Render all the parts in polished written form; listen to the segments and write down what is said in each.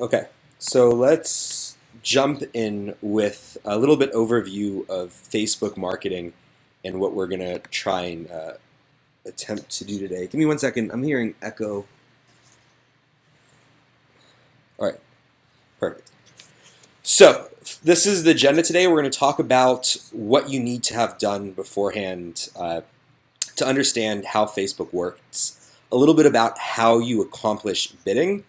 Okay, so let's jump in with a little bit overview of Facebook marketing and what we're gonna try and attempt to do today. Give me 1 second. I'm hearing echo. All right, perfect. So this is the agenda today. We're going to talk about what you need to have done beforehand to understand how Facebook works. A little bit about how you accomplish bidding.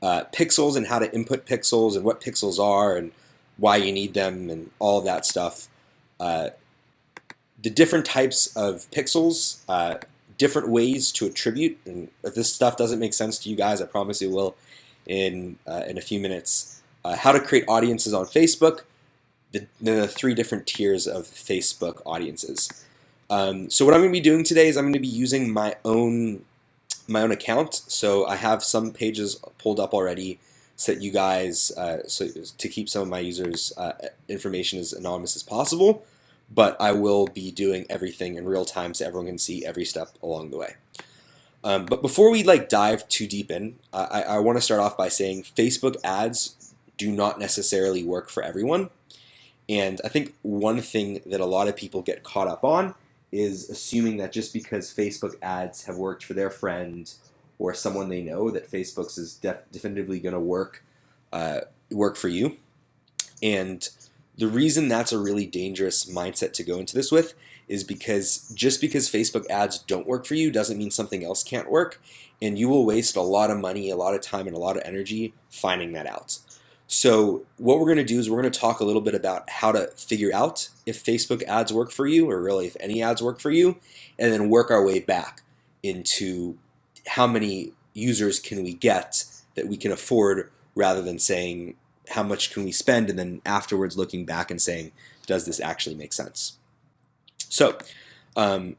Pixels and how to input pixels and what pixels are and why you need them and all of that stuff. The different types of pixels, different ways to attribute. And if this stuff doesn't make sense to you guys, I promise it will in a few minutes. How to create audiences on Facebook, the 3 different tiers of Facebook audiences. So what I'm going to be doing today is I'm going to be using my own account. So I have some pages pulled up already so that you guys, so to keep some of my users' information as anonymous as possible, but I will be doing everything in real time so everyone can see every step along the way. But before we dive too deep in, I want to start off by saying Facebook ads do not necessarily work for everyone. And I think one thing that a lot of people get caught up on is assuming that just because Facebook ads have worked for their friend or someone they know, that Facebook's is definitively going to work for you. And the reason that's a really dangerous mindset to go into this with is because just because Facebook ads don't work for you doesn't mean something else can't work, and you will waste a lot of money, a lot of time, and a lot of energy finding that out. So what we're going to do is we're going to talk a little bit about how to figure out if Facebook ads work for you, or really if any ads work for you, and then work our way back into how many users can we get that we can afford, rather than saying how much can we spend and then afterwards looking back and saying, does this actually make sense? So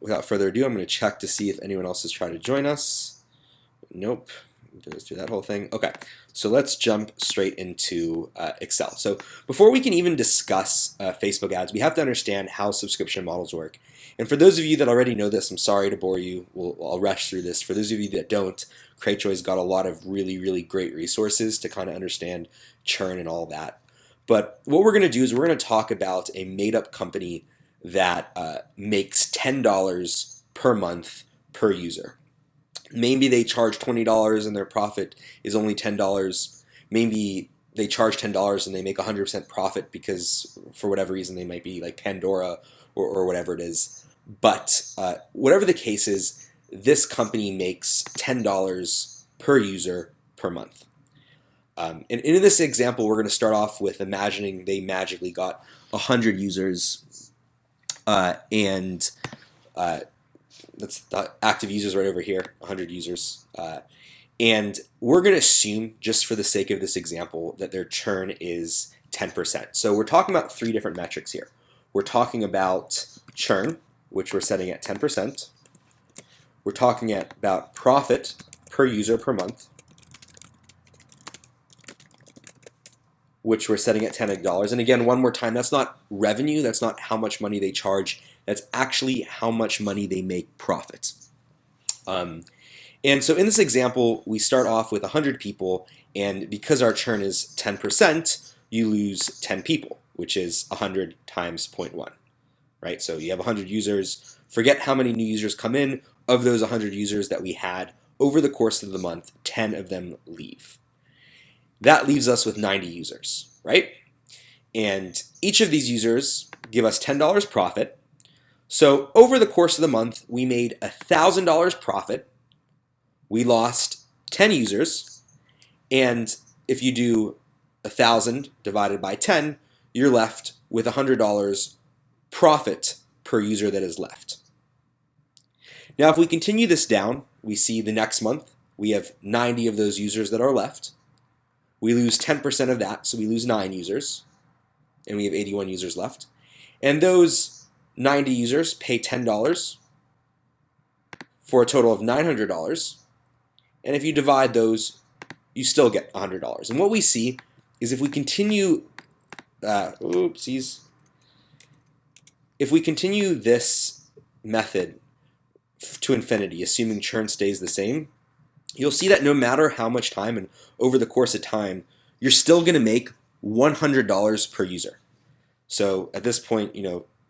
without further ado, I'm going to check to see if anyone else has tried to join us. Nope. Goes through that whole thing. Okay, so let's jump straight into Excel. So before we can even discuss Facebook ads, we have to understand how subscription models work. And for those of you that already know this, I'm sorry to bore you. I'll rush through this. For those of you that don't, Cratejoy's got a lot of really, really great resources to kind of understand churn and all that. But what we're going to do is we're going to talk about a made-up company that makes $10 per month per user. Maybe they charge $20 and their profit is only $10. Maybe they charge $10 and they make 100% profit because for whatever reason they might be like Pandora or whatever it is. But whatever the case is, this company makes $10 per user per month. And in this example, we're going to start off with imagining they magically got 100 users and that's the active users right over here, 100 users. And we're going to assume, just for the sake of this example, that their churn is 10%. So we're talking about 3 different metrics here. We're talking about churn, which we're setting at 10%. We're talking about profit per user per month, which we're setting at $10. And again, one more time, that's not revenue. That's not how much money they charge. That's actually how much money they make profit. And so in this example, we start off with 100 people, and because our churn is 10%, you lose 10 people, which is 100 times 0.1, right? So you have 100 users. Forget how many new users come in. Of those 100 users that we had over the course of the month, 10 of them leave. That leaves us with 90 users, right? And each of these users give us $10 profit. So over the course of the month, we made $1,000 profit. We lost 10 users. And if you do 1,000 divided by 10, you're left with $100 profit per user that is left. Now, if we continue this down, we see the next month, we have 90 of those users that are left. We lose 10% of that, so we lose 9 users, and we have 81 users left. And those 90 users pay $10 for a total of $900. And if you divide those, you still get $100. And what we see is if we continue, if we continue this method to infinity, assuming churn stays the same, you'll see that no matter how much time and over the course of time you're still going to make $100 per user. So at this point,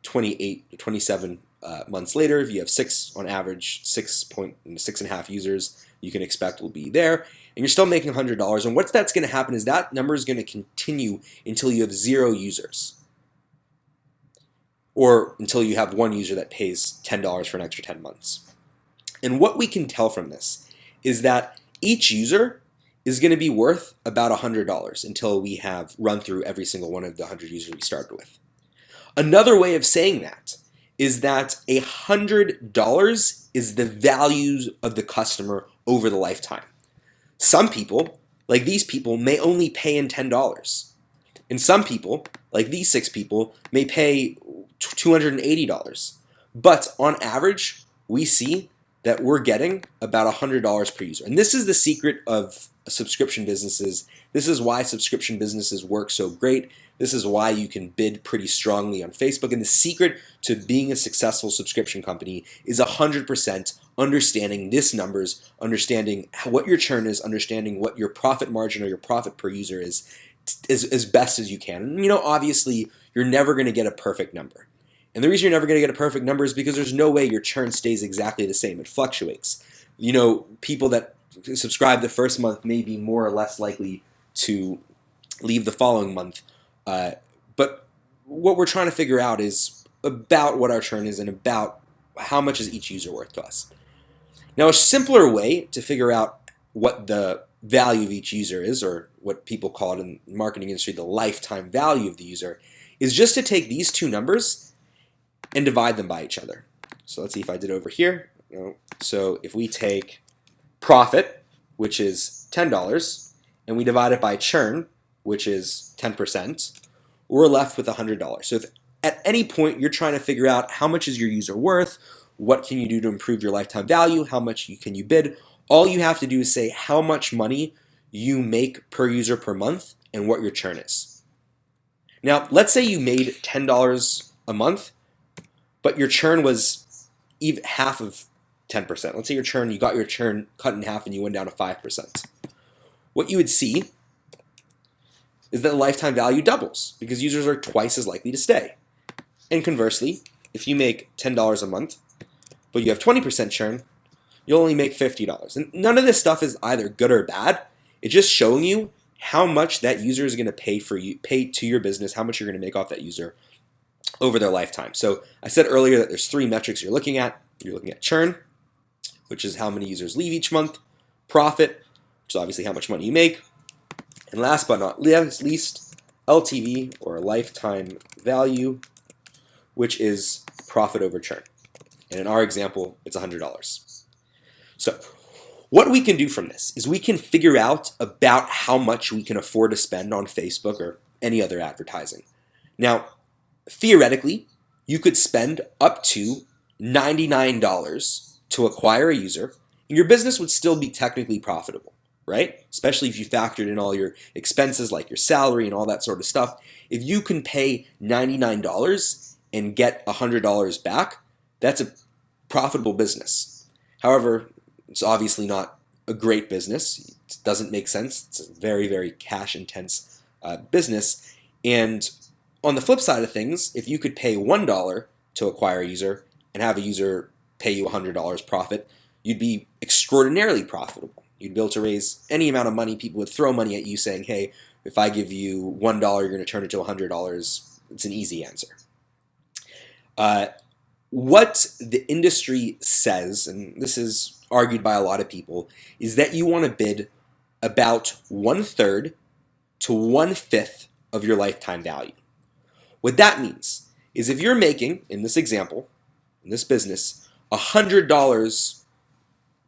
28 to 27 months later, if you have on average 6.5 users, you can expect will be there, and you're still making $100. And what's that's going to happen is that number is going to continue until you have 0 users, or until you have 1 user that pays $10 for an extra 10 months. And what we can tell from this is that each user is going to be worth about $100 until we have run through every single one of the 100 users we started with. Another way of saying that is that $100 is the value of the customer over the lifetime. Some people, like these people, may only pay in $10. And some people, like these 6 people, may pay $280. But on average, we see that we're getting about $100 per user. And this is the secret of subscription businesses. This is why subscription businesses work so great. This is why you can bid pretty strongly on Facebook. And the secret to being a successful subscription company is 100% understanding this numbers, understanding what your churn is, understanding what your profit margin or your profit per user is as best as you can. And obviously, you're never going to get a perfect number. And the reason you're never going to get a perfect number is because there's no way your churn stays exactly the same. It fluctuates. People that subscribe the first month may be more or less likely to leave the following month. But what we're trying to figure out is about what our churn is and about how much is each user worth to us. Now, a simpler way to figure out what the value of each user is, or what people call it in the marketing industry the lifetime value of the user, is just to take these 2 numbers and divide them by each other. So let's see if I did over here. So if we take profit, which is $10, and we divide it by churn, which is 10%, we're left with $100. So if at any point you're trying to figure out how much is your user worth, what can you do to improve your lifetime value, how much can you bid, all you have to do is say how much money you make per user per month and what your churn is. Now, let's say you made $10 a month, but your churn was even half of 10%. Let's say you got your churn cut in half and you went down to 5%. What you would see is that the lifetime value doubles because users are twice as likely to stay. And conversely, if you make $10 a month, but you have 20% churn, you'll only make $50. And none of this stuff is either good or bad. It's just showing you how much that user is going to pay to your business, how much you're going to make off that user over their lifetime. So I said earlier that there's 3 metrics you're looking at. You're looking at churn, which is how many users leave each month, profit, which is obviously how much money you make, and last but not least, LTV, or lifetime value, which is profit over churn. And in our example, it's $100. So what we can do from this is we can figure out about how much we can afford to spend on Facebook or any other advertising. Now, theoretically, you could spend up to $99 to acquire a user, and your business would still be technically profitable, right? Especially if you factored in all your expenses like your salary and all that sort of stuff. If you can pay $99 and get $100 back, that's a profitable business. However, it's obviously not a great business. It doesn't make sense. It's a very, very cash-intense business. And on the flip side of things, if you could pay $1 to acquire a user and have a user pay you $100 profit, you'd be extraordinarily profitable. You'd be able to raise any amount of money. People would throw money at you saying, hey, if I give you $1, you're going to turn it to $100. It's an easy answer. What the industry says, and this is argued by a lot of people, is that you want to bid about 1/3 to 1/5 of your lifetime value. What that means is if you're making, in this example, in this business, $100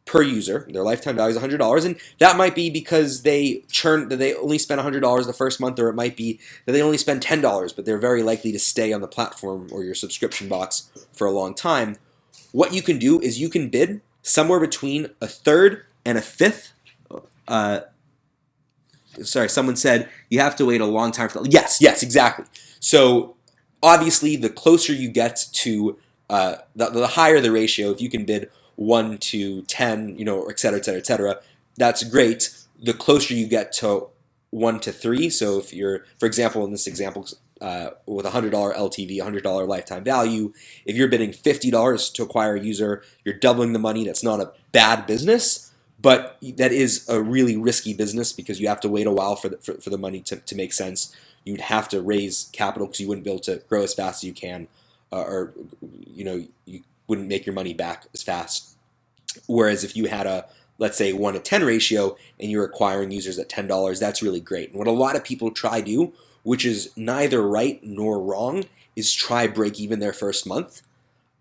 per user, their lifetime value is $100, and that might be because they only spend $100 the first month, or it might be that they only spend $10, but they're very likely to stay on the platform or your subscription box for a long time. What you can do is you can bid somewhere between 1/3 and 1/5. Sorry, someone said you have to wait a long time for that. Yes, exactly. So obviously, the closer you get to the higher the ratio. If you can bid 1 to 10, et cetera, et cetera, et cetera, that's great. The closer you get to 1 to 3. So if you're, for example, in this example, with $100 LTV, $100 lifetime value, if you're bidding $50 to acquire a user, you're doubling the money. That's not a bad business, but that is a really risky business because you have to wait a while for the money to make sense. You'd have to raise capital because you wouldn't be able to grow as fast as you can, or you wouldn't make your money back as fast. Whereas if you had a, let's say, 1 to 10 ratio and you're acquiring users at $10, that's really great. And what a lot of people try to do, which is neither right nor wrong, is try break even their first month.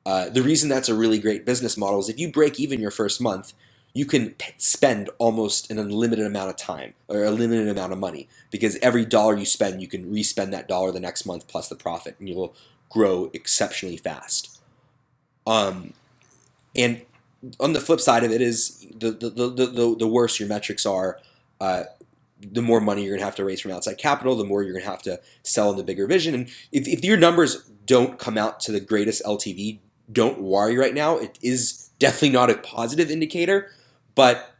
The reason that's a really great business model is if you break even your first month, you can spend almost an unlimited amount of time or a limited amount of money, because every dollar you spend, you can respend that dollar the next month plus the profit, and you will grow exceptionally fast. And on the flip side of it is the worse your metrics are, the more money you're going to have to raise from outside capital, the more you're going to have to sell in the bigger vision. And if your numbers don't come out to the greatest LTV, don't worry right now. It is definitely not a positive indicator, but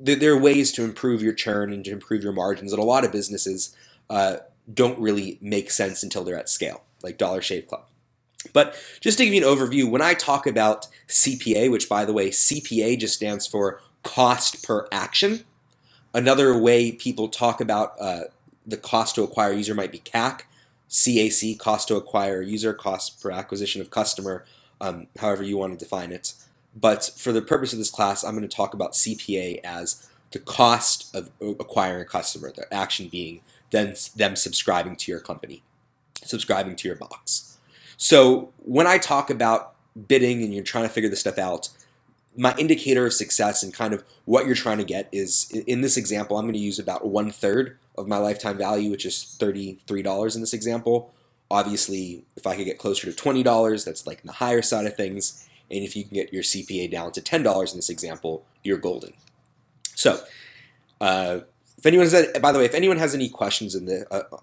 there are ways to improve your churn and to improve your margins. And a lot of businesses don't really make sense until they're at scale, like Dollar Shave Club. But just to give you an overview, when I talk about CPA, which by the way, CPA just stands for cost per action. Another way people talk about the cost to acquire a user might be CAC, CAC, cost to acquire a user, cost per acquisition of customer, however you want to define it. But for the purpose of this class, I'm going to talk about CPA as the cost of acquiring a customer, the action being then them subscribing to your company, subscribing to your box. So when I talk about bidding and you're trying to figure this stuff out, my indicator of success and kind of what you're trying to get is, in this example, I'm going to use about 1/3 of my lifetime value, which is $33 in this example. Obviously, if I could get closer to $20, that's like in the higher side of things. And if you can get your CPA down to $10 in this example, you're golden. So, if anyone has, by the way, if anyone has any questions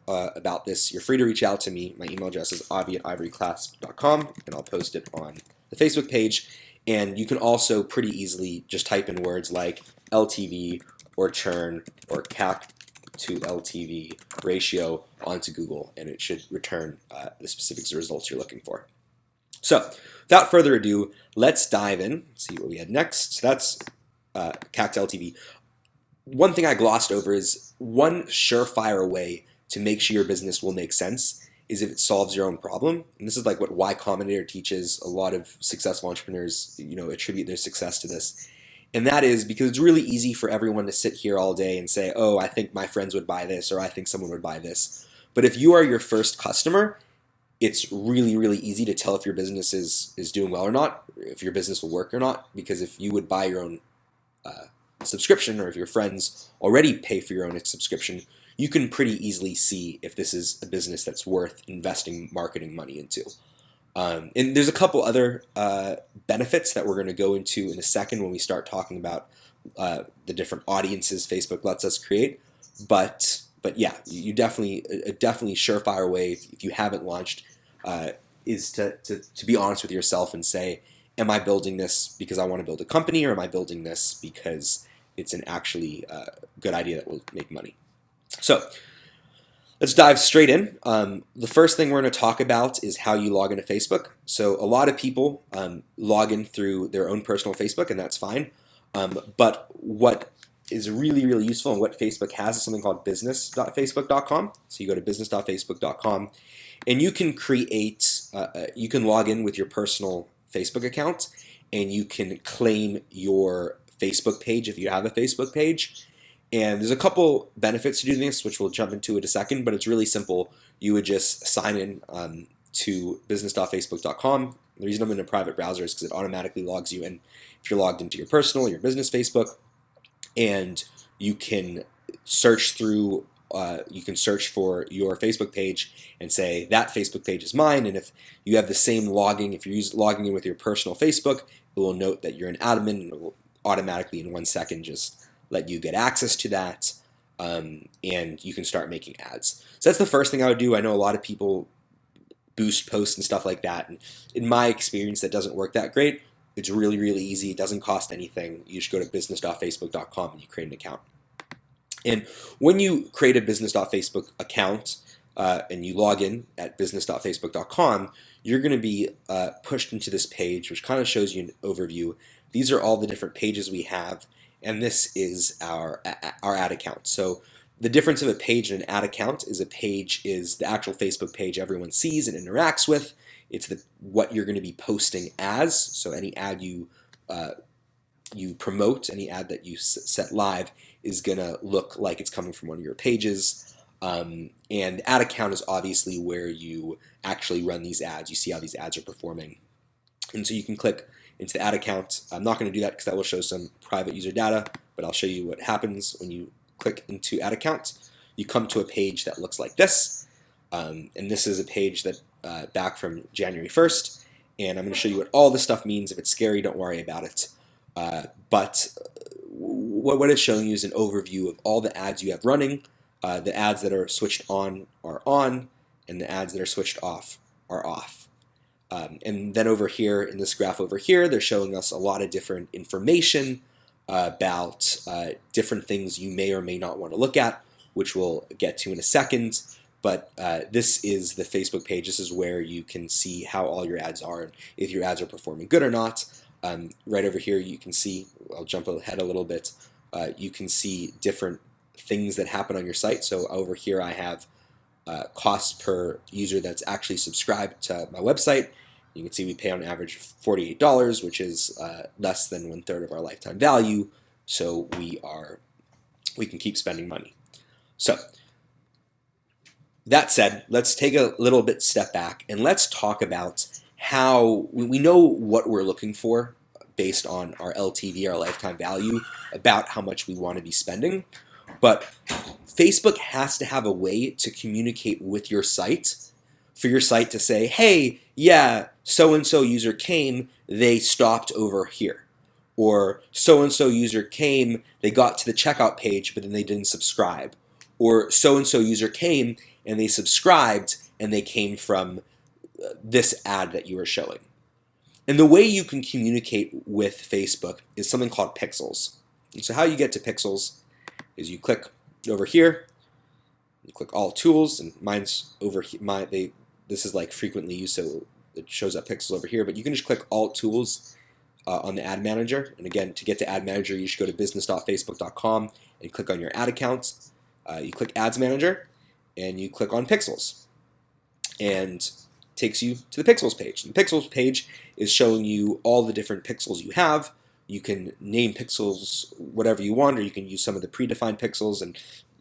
about this, you're free to reach out to me. My email address is avi@ivoryclasp.com, and I'll post it on the Facebook page. And you can also pretty easily just type in words like LTV or churn or CAC to LTV ratio onto Google, and it should return the specific results you're looking for. So, without further ado, let's dive in, see what we had next. So that's CAC to LTV. One thing I glossed over is one surefire way to make sure your business will make sense is if it solves your own problem. And this is like what Y Combinator teaches. A lot of successful entrepreneurs, attribute their success to this. And that is because it's really easy for everyone to sit here all day and say, oh, I think my friends would buy this, or I think someone would buy this. But if you are your first customer, it's really, really easy to tell if your business is doing well or not, if your business will work or not. Because if you would buy your own subscription, or if your friends already pay for your own subscription, you can pretty easily see if this is a business that's worth investing marketing money into. And there's a couple other benefits that we're going to go into in a second when we start talking about the different audiences Facebook lets us create. But yeah, you definitely surefire way if you haven't launched is to be honest with yourself and say, am I building this because I want to build a company, or am I building this because it's an actually good idea that will make money? So let's dive straight in. The first thing we're going to talk about is how you log into Facebook. So a lot of people log in through their own personal Facebook, and that's fine. But what is really, really useful and what Facebook has is something called business.facebook.com. So you go to business.facebook.com, and you can you can log in with your personal Facebook account, and you can claim your Facebook page if you have a Facebook page. And there's a couple benefits to doing this, which we'll jump into in a second, but it's really simple. You would just sign in to business.facebook.com. The reason I'm in a private browser is because it automatically logs you in if you're logged into your personal, your business Facebook, and you can search through you can search for your Facebook page and say, that Facebook page is mine. And if you have the same logging, if you're logging in with your personal Facebook, it will note that you're an admin, and it will automatically in 1 second just let you get access to that, and you can start making ads. So that's the first thing I would do. I know a lot of people boost posts and stuff like that, and in my experience, that doesn't work that great. It's really, really easy. It doesn't cost anything. You just go to business.facebook.com and you create an account. And when you create a business.facebook account and you log in at business.facebook.com, you're going to be pushed into this page, which kind of shows you an overview. These are all the different pages we have, and this is our ad account. So the difference of a page and an ad account is a page is the actual Facebook page everyone sees and interacts with. It's what you're going to be posting as. So any ad you promote, any ad that you set live is going to look like it's coming from one of your pages. And the ad account is obviously where you actually run these ads. You see how these ads are performing. And so you can click into the ad account. I'm not going to do that because that will show some private user data, but I'll show you what happens when you click into ad account. You come to a page that looks like this. And this is a page that back from January 1st. And I'm going to show you what all this stuff means. If it's scary, don't worry about it. But what it's showing you is an overview of all the ads you have running. The ads that are switched on are on, and the ads that are switched off are off. And then over here, in this graph over here, they're showing us a lot of different information about different things you may or may not want to look at, which we'll get to in a second. But this is the Facebook page. This is where you can see how all your ads are and if your ads are performing good or not. Right over here, you can see, I'll jump ahead a little bit, you can see different things that happen on your site. So over here I have costs per user that's actually subscribed to my website. You can see we pay on average $48, which is less than 1/3 of our lifetime value. So we can keep spending money. So that said, let's take a little bit step back and let's talk about how we know what we're looking for based on our LTV, our lifetime value, about how much we want to be spending. But Facebook has to have a way to communicate with your site for your site to say, hey, yeah, so-and-so user came, they stopped over here. Or so-and-so user came, they got to the checkout page, but then they didn't subscribe. Or so-and-so user came and they subscribed and they came from this ad that you are showing. And the way you can communicate with Facebook is something called pixels. And so how you get to pixels is you click over here, you click all tools, and mine's over here. This is like frequently used, so it shows up pixels over here, but you can just click all tools on the ad manager. And again, to get to ad manager, you should go to business.facebook.com and click on your ad account. You click ads manager and you click on pixels, and takes you to the pixels page. And the pixels page is showing you all the different pixels you have. You can name pixels whatever you want, or you can use some of the predefined pixels, and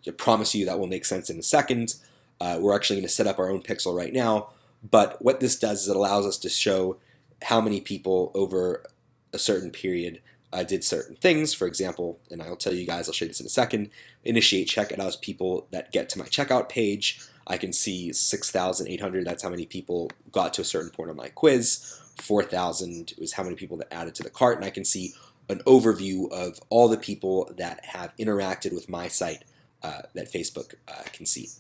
I promise you that will make sense in a second. We're actually going to set up our own pixel right now, but what this does is it allows us to show how many people over a certain period did certain things. For example, and I'll tell you guys, I'll show you this in a second, initiate check, it allows people that get to my checkout page. I can see 6,800, that's how many people got to a certain point on my quiz. 4,000 is how many people that added to the cart, and I can see an overview of all the people that have interacted with my site that Facebook can see.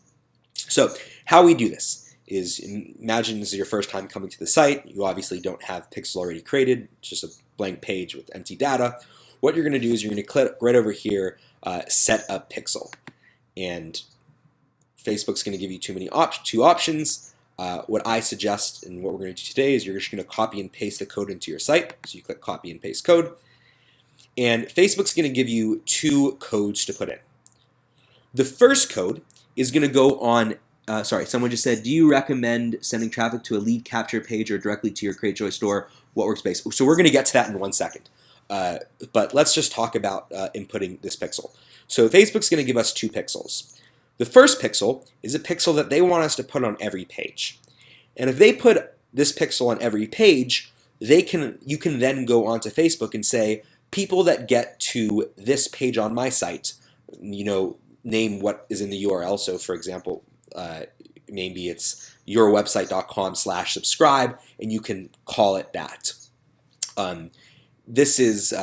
So how we do this is, imagine this is your first time coming to the site. You obviously don't have pixel already created, it's just a blank page with empty data. What you're going to do is you're going to click right over here, set up pixel, and Facebook's going to give you two options. What I suggest and what we're going to do today is you're just going to copy and paste the code into your site. So you click copy and paste code, and Facebook's going to give you two codes to put in. The first code is going to go on, someone just said, do you recommend sending traffic to a lead capture page or directly to your Create Joy store? What works best? So we're going to get to that in 1 second. But let's just talk about inputting this pixel. So Facebook's going to give us two pixels. The first pixel is a pixel that they want us to put on every page. And if they put this pixel on every page, you can then go onto Facebook and say, people that get to this page on my site, name what is in the URL. So for example, maybe it's yourwebsite.com/subscribe, and you can call it that. This is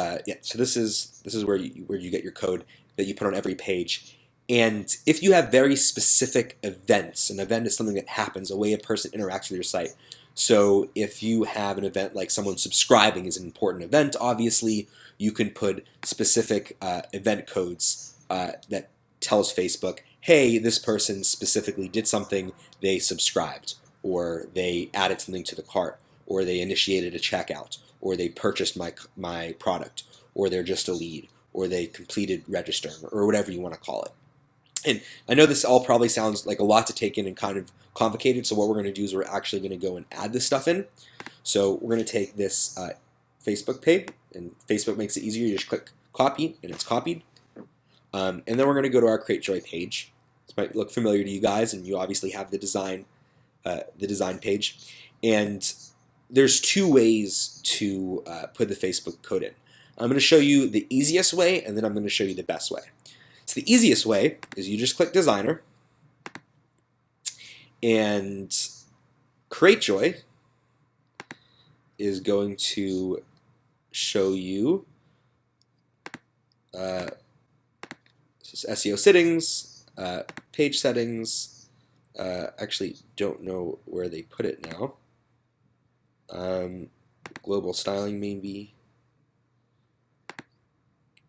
where you get your code that you put on every page. And if you have very specific events, an event is something that happens, a way a person interacts with your site. So if you have an event like someone subscribing is an important event, obviously you can put specific event codes that tells Facebook, hey, this person specifically did something, they subscribed, or they added something to the cart, or they initiated a checkout, or they purchased my product, or they're just a lead, or they completed registering, or whatever you want to call it. And I know this all probably sounds like a lot to take in and kind of complicated, so what we're going to do is we're actually going to go and add this stuff in. So we're going to take this Facebook page, and Facebook makes it easier. You just click copy, and it's copied. And then we're going to go to our Create Joy page. This might look familiar to you guys, and you obviously have the design page. And there's two ways to put the Facebook code in. I'm going to show you the easiest way, and then I'm going to show you the best way. So the easiest way is you just click Designer, and Create Joy is going to show you this is SEO settings, page settings. Actually, don't know where they put it now. Global styling, maybe.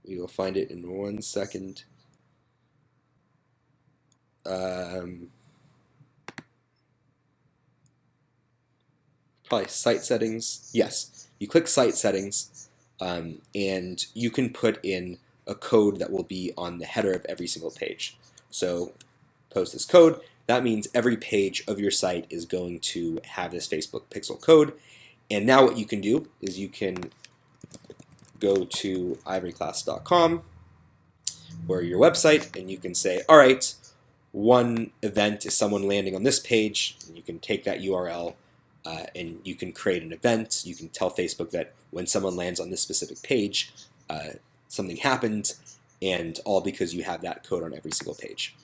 We will find it in 1 second. Probably site settings. Yes, you click site settings, and you can put in a code that will be on the header of every single page. So post this code. That means every page of your site is going to have this Facebook pixel code. And now what you can do is you can go to ivoryclasp.com or your website, and you can say, all right, one event is someone landing on this page, and you can take that URL and you can create an event. You can tell Facebook that when someone lands on this specific page, something happened, and all because you have that code on every single page.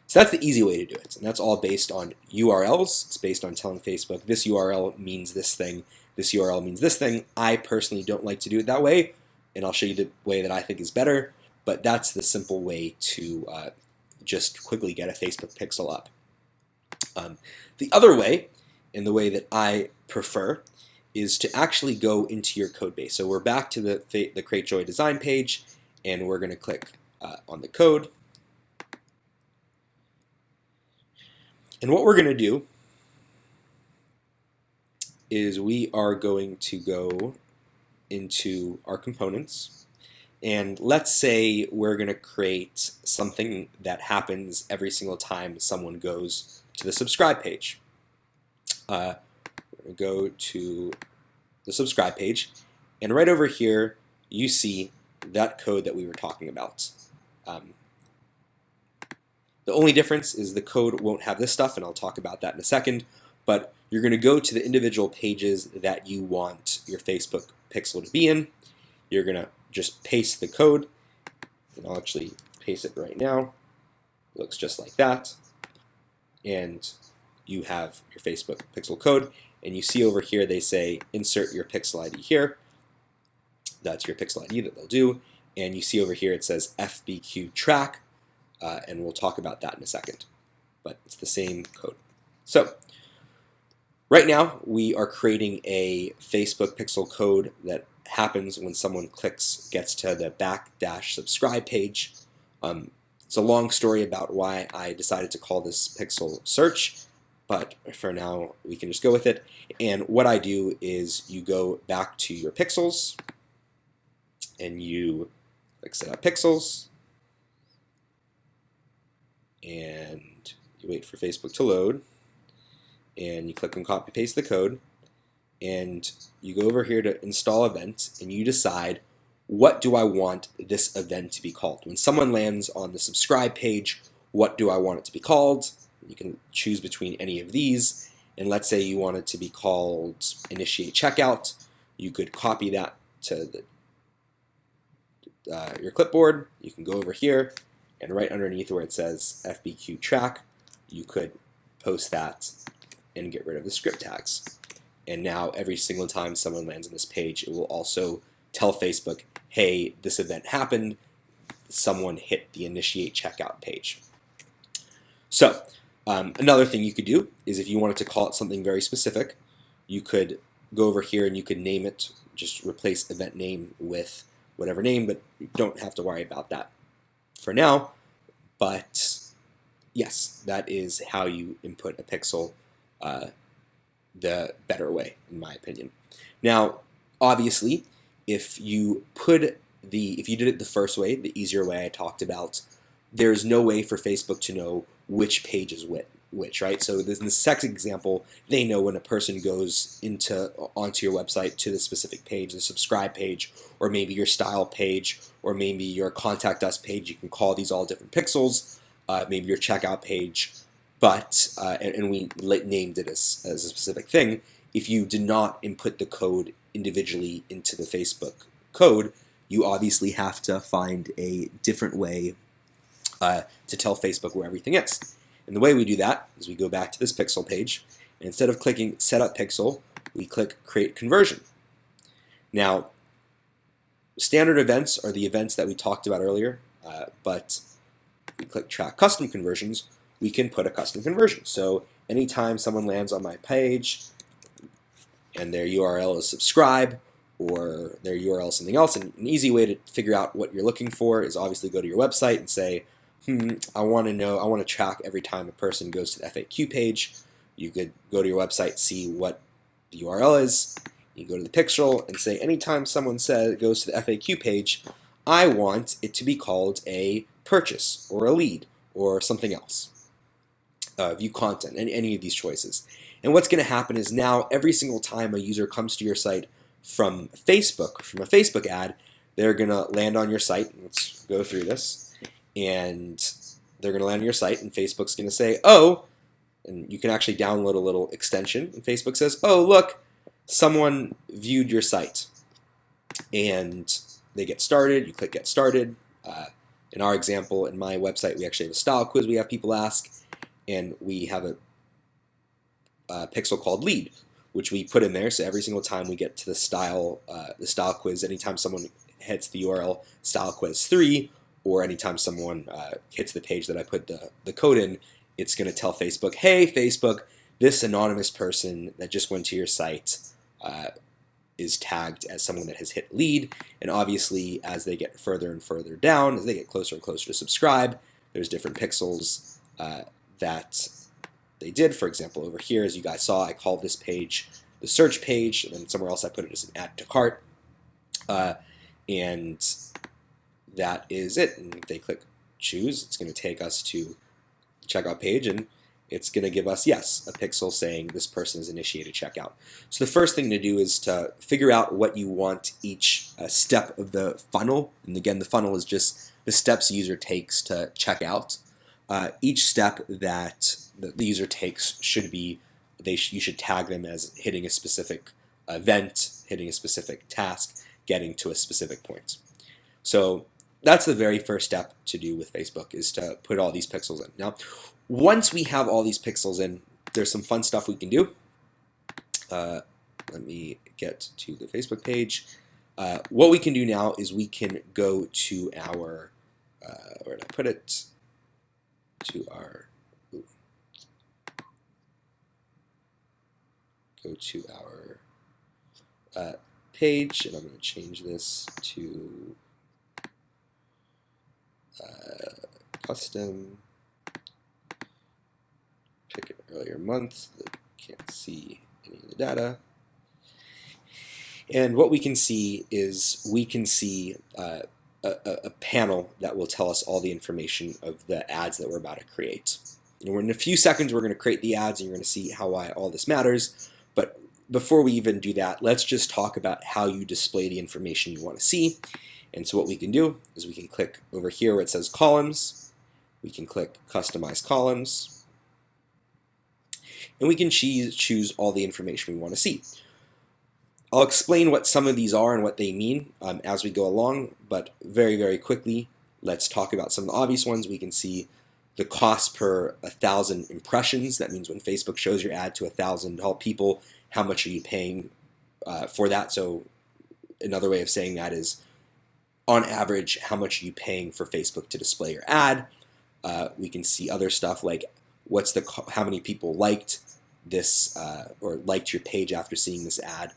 So that's the easy way to do it, and that's all based on URLs. It's based on telling Facebook this URL means this thing, this URL means this thing. I personally don't like to do it that way, and I'll show you the way that I think is better, but that's the simple way to just quickly get a Facebook pixel up. The other way, and the way that I prefer, is to actually go into your code base. So we're back to the Create Joy design page, and we're going to click on the code. And what we're going to do is we are going to go into our components, and let's say we're going to create something that happens every single time someone goes to the subscribe page. We're going to go to the subscribe page, and right over here you see that code that we were talking about. The only difference is the code won't have this stuff, and I'll talk about that in a second, but you're going to go to the individual pages that you want your Facebook pixel to be in. You're going to just paste the code, and I'll actually paste it right now. It looks just like that, and you have your Facebook pixel code, and you see over here they say insert your pixel ID here. That's your pixel ID that they'll do, and you see over here it says FBQ track, and we'll talk about that in a second, but it's the same code. So right now we are creating a Facebook pixel code that happens when someone gets to the /subscribe page. It's a long story about why I decided to call this pixel search, but for now we can just go with it. And what I do is you go back to your pixels, and you click set up pixels, and you wait for Facebook to load, and you click on copy paste the code, and you go over here to install event, and you decide, what do I want this event to be called? When someone lands on the subscribe page, what do I want it to be called? You can choose between any of these, and let's say you want it to be called initiate checkout. You could copy that to your clipboard. You can go over here, and right underneath where it says FBQ track, you could post that and get rid of the script tags. And now every single time someone lands on this page, it will also tell Facebook, hey, this event happened, someone hit the initiate checkout page. So another thing you could do is if you wanted to call it something very specific, you could go over here and you could name it, just replace event name with whatever name, but you don't have to worry about that for now. But yes, that is how you input a pixel the better way, in my opinion. Now, obviously, if you did it the first way, the easier way I talked about, there's no way for Facebook to know which page is which, right? So in the second example, they know when a person goes onto your website to the specific page, the subscribe page, or maybe your style page, or maybe your contact us page. You can call these all different pixels. Maybe your checkout page, but and we named it as a specific thing. If you did not input the code individually into the Facebook code, you obviously have to find a different way to tell Facebook where everything is. And the way we do that is we go back to this pixel page, and instead of clicking Set Up Pixel, we click Create Conversion. Now, standard events are the events that we talked about earlier, but if we click Track Custom Conversions, we can put a custom conversion. So anytime someone lands on my page and their URL is subscribe, or their URL is something else, and an easy way to figure out what you're looking for is obviously go to your website and say, I want to track every time a person goes to the FAQ page. You could go to your website, see what the URL is. You go to the pixel and say, anytime someone goes to the FAQ page, I want it to be called a purchase or a lead or something else. View content, and any of these choices. And what's going to happen is now every single time a user comes to your site from a Facebook ad, they're going to land on your site. Let's go through this. And they're going to land on your site, and Facebook's going to say, oh, and you can actually download a little extension, and Facebook says, oh, look, someone viewed your site. And they get started. You click Get Started. In our example, in my website, we actually have a style quiz we have people ask, and we have a pixel called Lead, which we put in there. So every single time we get to the style quiz, anytime someone hits the URL style quiz 3, or anytime someone hits the page that I put the code in, it's going to tell Facebook, hey, Facebook, this anonymous person that just went to your site is tagged as someone that has hit lead. And obviously, as they get further and further down, as they get closer and closer to subscribe, there's different pixels that they did. For example, over here, as you guys saw, I called this page the search page, and then somewhere else I put it as an add to cart. And that is it. And if they click choose, it's going to take us to the checkout page, and it's going to give us, yes, a pixel saying this person has initiated checkout. So the first thing to do is to figure out what you want each step of the funnel. And again, the funnel is just the steps the user takes to check out. Each step that the user takes should be, you should tag them as hitting a specific event, hitting a specific task, getting to a specific point. So that's the very first step to do with Facebook, is to put all these pixels in. Now, once we have all these pixels in, there's some fun stuff we can do. Let me get to the Facebook page. What we can do now is we can go to our, where did I put it? To our, go to our page, and I'm going to change this to custom, pick an earlier month, can't see any of the data. And what we can see is we can see a panel that will tell us all the information of the ads that we're about to create. And in a few seconds, we're going to create the ads, and you're going to see why all this matters. But before we even do that, let's just talk about how you display the information you want to see. And so what we can do is we can click over here where it says columns. We can click Customize Columns. And we can choose all the information we want to see. I'll explain what some of these are and what they mean as we go along, but very, very quickly, let's talk about some of the obvious ones. We can see the cost per 1,000 impressions. That means when Facebook shows your ad to 1,000 people, how much are you paying for that? So another way of saying that is, on average, how much are you paying for Facebook to display your ad? We can see other stuff like how many people liked this or liked your page after seeing this ad.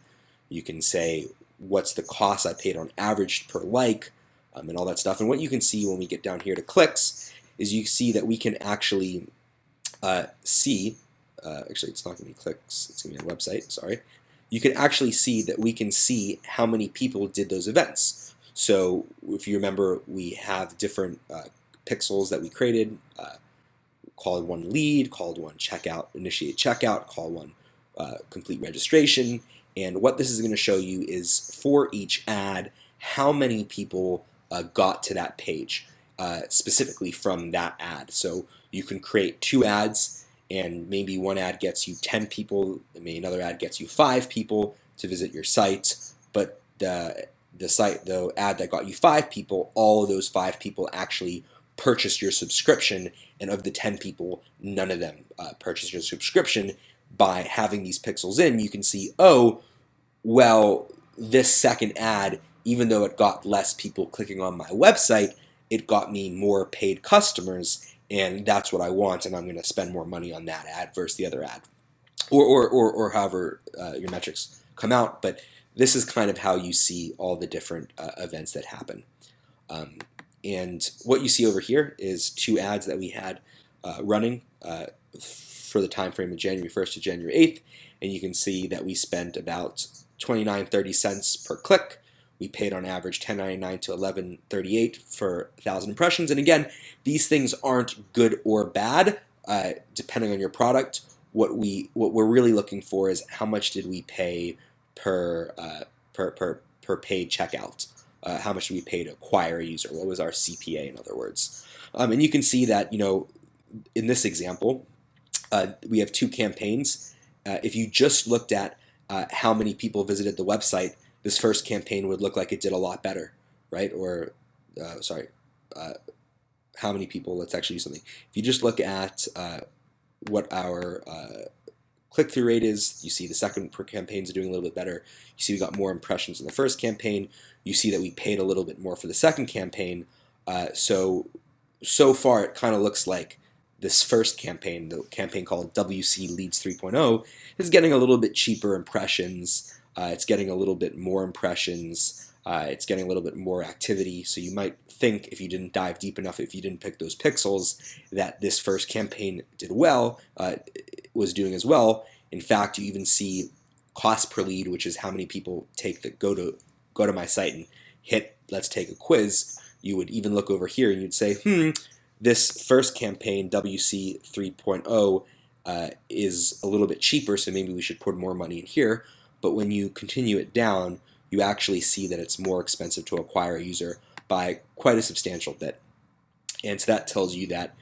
You can say, what's the cost I paid on average per like, and all that stuff. And what you can see when we get down here to clicks is you see that we can actually see, actually it's not going to be clicks, it's going to be a website, sorry. You can actually see that we can see how many people did those events. So if you remember, we have different pixels that we created, called one lead, called one checkout, initiate checkout, call one complete registration. And what this is going to show you is for each ad, how many people got to that page, specifically from that ad. So you can create 2 ads, and maybe one ad gets you 10 people, and maybe another ad gets you 5 people to visit your site, but the ad that got you 5 people, all of those 5 people actually purchased your subscription, and of the 10 people, none of them purchased your subscription. By having these pixels in, you can see, oh, well, this second ad, even though it got less people clicking on my website, it got me more paid customers, and that's what I want, and I'm going to spend more money on that ad versus the other ad, or however your metrics come out. But this is kind of how you see all the different events that happen. And what you see over here is 2 ads that we had running for the time frame of January 1st to January 8th, and you can see that we spent about 29-30 cents per click. We paid on average $10.99 to $11.38 for 1,000 impressions. And again, these things aren't good or bad, depending on your product. What we're really looking for is how much did we pay per paid checkout. How much did we pay to acquire a user? What was our CPA, in other words? And you can see that, in this example, we have 2 campaigns. If you just looked at how many people visited the website, this first campaign would look like it did a lot better, right? Or, how many people, let's actually do something. If you just look at what our click-through rate is, you see the second campaigns are doing a little bit better. You see we got more impressions in the first campaign. You see that we paid a little bit more for the second campaign. So far it kind of looks like this first campaign, the campaign called WC Leads 3.0, is getting a little bit cheaper impressions. It's getting a little bit more impressions. It's getting a little bit more activity. So you might think, if you didn't dive deep enough, if you didn't pick those pixels, that this first campaign did well, was doing as well. In fact, you even see cost per lead, which is how many people go to my site and hit let's take a quiz. You would even look over here and you'd say, this first campaign, WC 3.0, is a little bit cheaper, so maybe we should put more money in here. But when you continue it down, you actually see that it's more expensive to acquire a user by quite a substantial bit. And so that tells you that,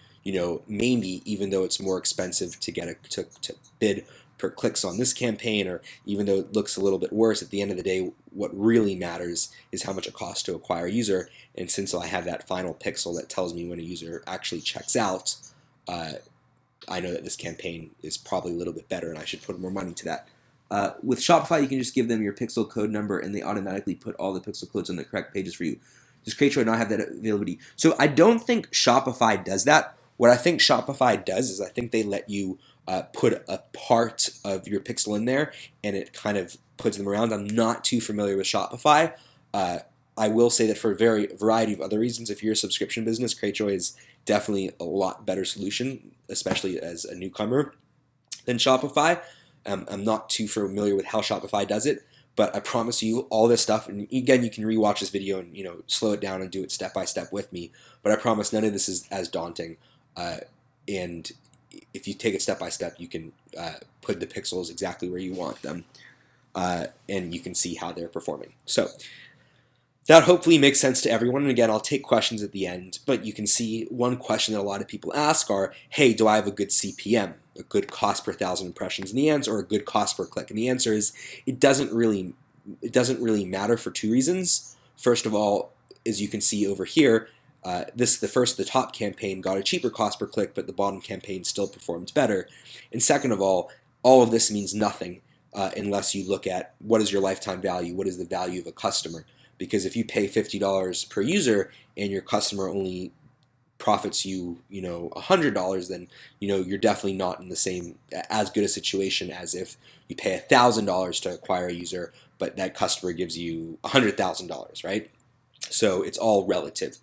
maybe even though it's more expensive to get to bid per clicks on this campaign, or even though it looks a little bit worse, at the end of the day, what really matters is how much it costs to acquire a user. And since I have that final pixel that tells me when a user actually checks out, I know that this campaign is probably a little bit better and I should put more money to that. With Shopify, you can just give them your pixel code number and they automatically put all the pixel codes on the correct pages for you. Does Cratejoy not have that availability? So I don't think Shopify does that. What I think Shopify does is I think they let you put a part of your pixel in there and it kind of puts them around. I'm not too familiar with Shopify. I will say that for a variety of other reasons, if you're a subscription business, Cratejoy is definitely a lot better solution, especially as a newcomer, than Shopify. I'm not too familiar with how Shopify does it, but I promise you all this stuff, and again, you can rewatch this video and slow it down and do it step by step with me, but I promise none of this is as daunting. And if you take it step by step, you can put the pixels exactly where you want them, and you can see how they're performing. So that hopefully makes sense to everyone. And again, I'll take questions at the end, but you can see one question that a lot of people ask are, hey, do I have a good CPM, a good cost per 1,000 impressions? And the answer, or a good cost per click. And the answer is, it doesn't really matter for 2 reasons. First of all, as you can see over here, the top campaign got a cheaper cost per click, but the bottom campaign still performed better. And second of all of this means nothing unless you look at what is your lifetime value, what is the value of a customer. Because if you pay $50 per user and your customer only profits you, $100, then you're definitely not in the same as good a situation as if you pay $1,000 to acquire a user, but that customer gives you $100,000, right? So it's all relative.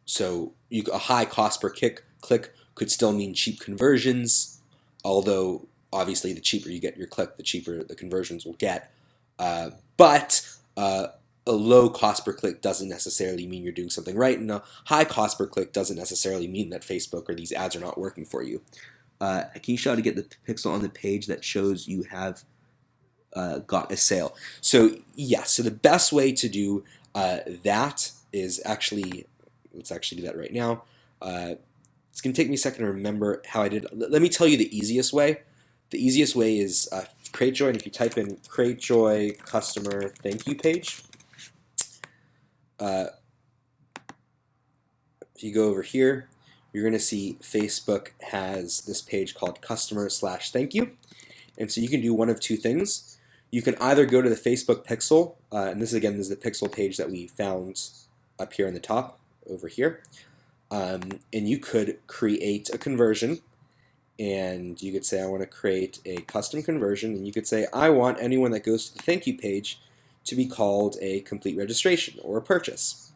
So a high cost per click could still mean cheap conversions, although obviously the cheaper you get your click, the cheaper the conversions will get. But a low cost per click doesn't necessarily mean you're doing something right, and a high cost per click doesn't necessarily mean that Facebook or these ads are not working for you. Can you show how to get the pixel on the page that shows you have got a sale? So yes, so the best way to do that is actually, let's actually do that right now. It's going to take me a second to remember how I did. Let me tell you the easiest way. The easiest way is CreateJoy, and if you type in CreateJoy customer thank you page, if you go over here, you're going to see Facebook has this page called customer/thank you. And so you can do one of two things. You can either go to the Facebook pixel, and this again is the pixel page that we found up here in the top over here. And you could create a conversion, and you could say, I want to create a custom conversion, and you could say, I want anyone that goes to the thank you page to be called a complete registration or a purchase.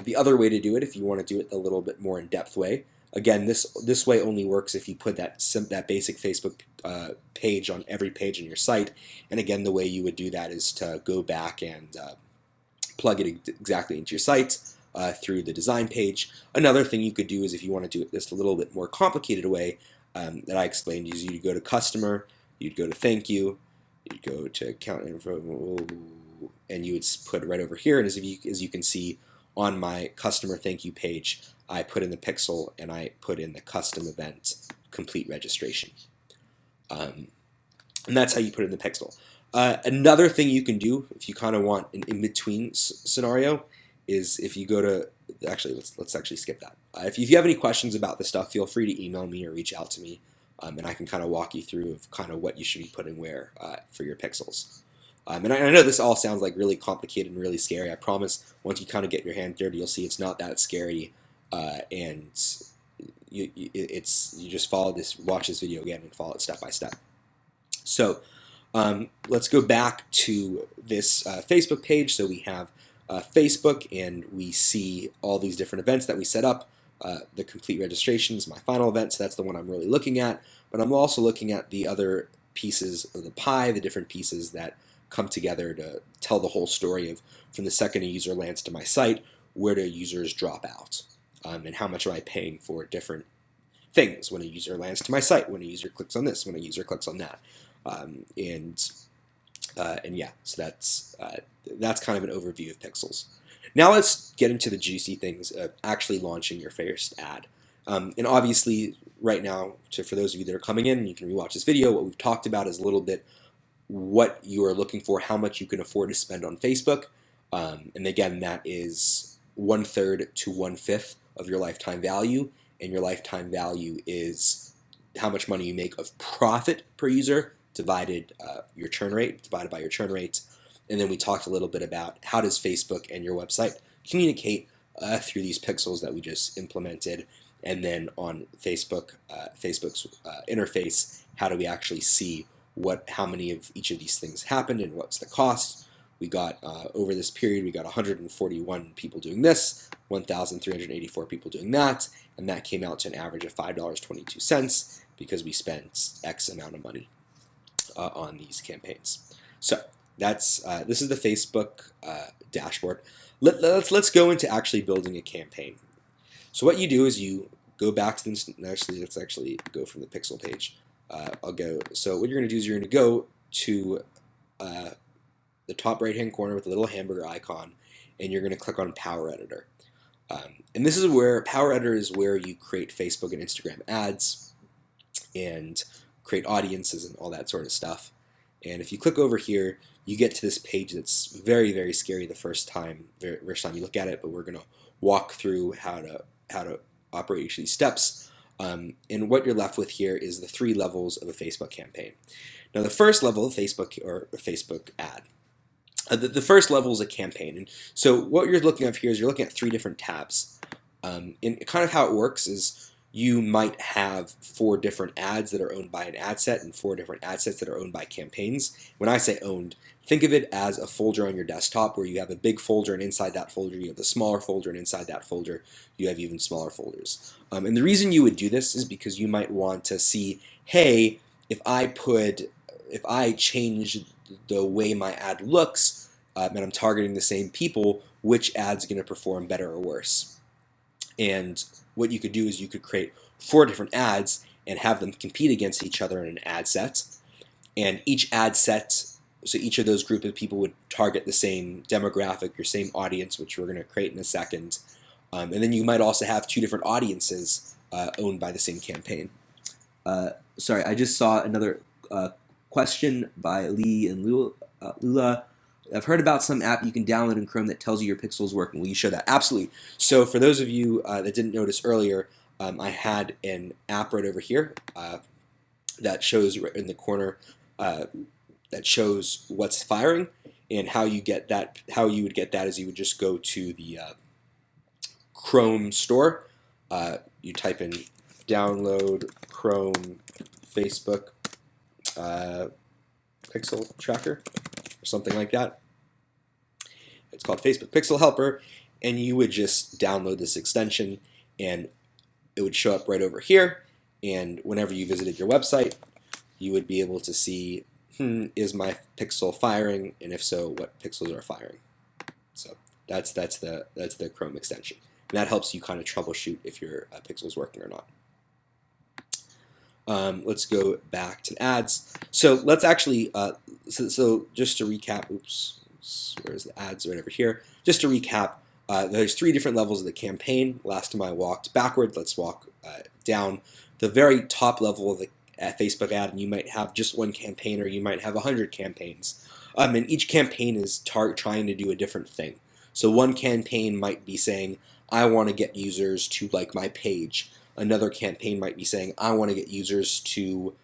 The other way to do it, if you want to do it a little bit more in-depth way, again, this way only works if you put that basic Facebook page on every page on your site. And again, the way you would do that is to go back and plug it exactly into your site through the design page. Another thing you could do is if you want to do it this a little bit more complicated way that I explained, is you'd go to customer, you'd go to thank you, you'd go to account info, and you would put it right over here. And as you can see on my customer thank you page, I put in the pixel and I put in the custom event complete registration. And that's how you put it in the pixel. Another thing you can do if you kind of want an in-between scenario is if you go to, actually let's actually skip that. If you have any questions about this stuff, feel free to email me or reach out to me, and I can kind of walk you through of kind of what you should be putting where for your pixels. And I know this all sounds like really complicated and really scary. I promise once you kind of get your hand dirty, you'll see it's not that scary, and you just follow this, watch this video again and follow it step by step. So let's go back to this Facebook page. So we have Facebook, and we see all these different events that we set up. The complete registration is my final event, so that's the one I'm really looking at. But I'm also looking at the other pieces of the pie, the different pieces that come together to tell the whole story of from the second a user lands to my site, where do users drop out, and how much am I paying for different things when a user lands to my site, when a user clicks on this, when a user clicks on that, and yeah, so that's kind of an overview of pixels. Now let's get into the juicy things of actually launching your first ad. And obviously, right now, for those of you that are coming in, you can rewatch this video. What we've talked about is a little bit what you are looking for, how much you can afford to spend on Facebook. And again, that is 1/3 to 1/5 of your lifetime value. And your lifetime value is how much money you make of profit per user divided your churn rate, divided by your churn rate. And then we talked a little bit about how does Facebook and your website communicate through these pixels that we just implemented. And then on Facebook's interface, how do we actually see how many of each of these things happened and what's the cost. We got, over this period, we got 141 people doing this, 1,384 people doing that, and that came out to an average of $5.22 because we spent X amount of money on these campaigns. So that's this is the Facebook dashboard. Let's go into actually building a campaign. So what you do is you go back to the, let's actually go from the pixel page. So what you're going to do is you're going to go to the top right hand corner with the little hamburger icon, and you're going to click on Power Editor. And this is where Power Editor is where you create Facebook and Instagram ads and create audiences and all that sort of stuff. And if you click over here, you get to this page that's very, very scary the first time you look at it, but we're going to walk through how to operate each of these steps. And what you're left with here is the 3 levels of a Facebook campaign. Now, the first level of Facebook or a Facebook ad. The first level is a campaign. And so what you're looking at here is you're looking at 3 different tabs. And kind of how it works is you might have 4 different ads that are owned by an ad set and 4 different ad sets that are owned by campaigns. When I say owned, Think of it as a folder on your desktop where you have a big folder, and inside that folder you have a smaller folder, and inside that folder you have even smaller folders. And the reason you would do this is because you might want to see, hey, if I change the way my ad looks, and I'm targeting the same people, which ad's going to perform better or worse? And what you could do is you could create 4 different ads and have them compete against each other in an ad set. And each ad set, so each of those group of people would target the same demographic, your same audience, which we're going to create in a second. And then you might also have 2 different audiences owned by the same campaign. Sorry, I just saw another question by Lee and Lula. I've heard about some app you can download in Chrome that tells you your pixels working. Will you show that? Absolutely. So for those of you that didn't notice earlier, I had an app right over here that shows right in the corner that shows what's firing, and how you get that. How you would get that is you would just go to the Chrome store. You type in download Chrome Facebook Pixel Tracker or something like that. It's called Facebook Pixel Helper, and you would just download this extension, and it would show up right over here. And whenever you visited your website, you would be able to see, is my pixel firing, and if so, what pixels are firing. So that's the Chrome extension, and that helps you kind of troubleshoot if your pixel is working or not. Let's go back to ads. So let's actually, so just to recap, where's the ads right over here? Just to recap, there's 3 different levels of the campaign. Last time I walked backward, let's walk down. The very top level of the Facebook ad, and you might have just 1 campaign, or you might have 100 campaigns. And each campaign is trying to do a different thing. So one campaign might be saying, I want to get users to like my page. Another campaign might be saying, I want to get users to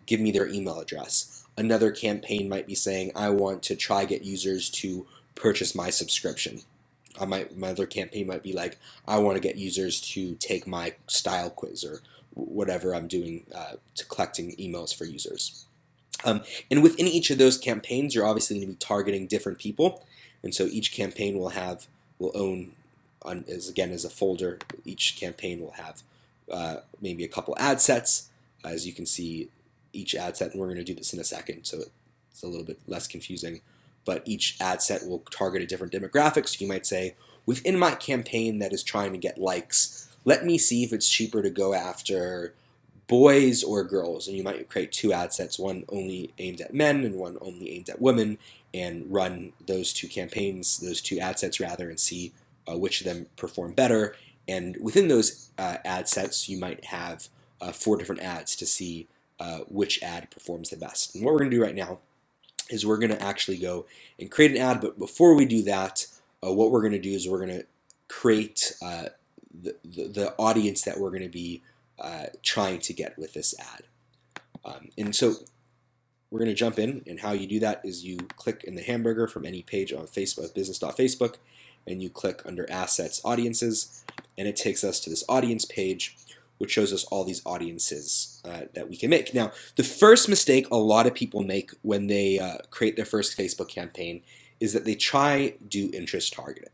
give me their email address. Another campaign might be saying, I want to try get users to purchase my subscription. My other campaign might be like, I want to get users to take my style quiz, or whatever I'm doing to collecting emails for users. And within each of those campaigns, you're obviously going to be targeting different people. And so each campaign will own, as a folder, each campaign will have maybe a couple ad sets. As you can see, each ad set, and we're going to do this in a second, so it's a little bit less confusing, but each ad set will target a different demographic. So you might say, within my campaign that is trying to get likes, let me see if it's cheaper to go after boys or girls. And you might create 2 ad sets, one only aimed at men and one only aimed at women, and run those 2 campaigns, those 2 ad sets rather, and see which of them perform better. And within those ad sets, you might have 4 different ads to see which ad performs the best. And what we're going to do right now is we're going to actually go and create an ad. But before we do that, what we're going to do is we're going to create the audience that we're going to be trying to get with this ad. And so we're going to jump in, and how you do that is you click in the hamburger from any page on Facebook, business.facebook, and you click under Assets, Audiences, and it takes us to this audience page, which shows us all these audiences that we can make. Now, the first mistake a lot of people make when they create their first Facebook campaign is that they try do interest targeting.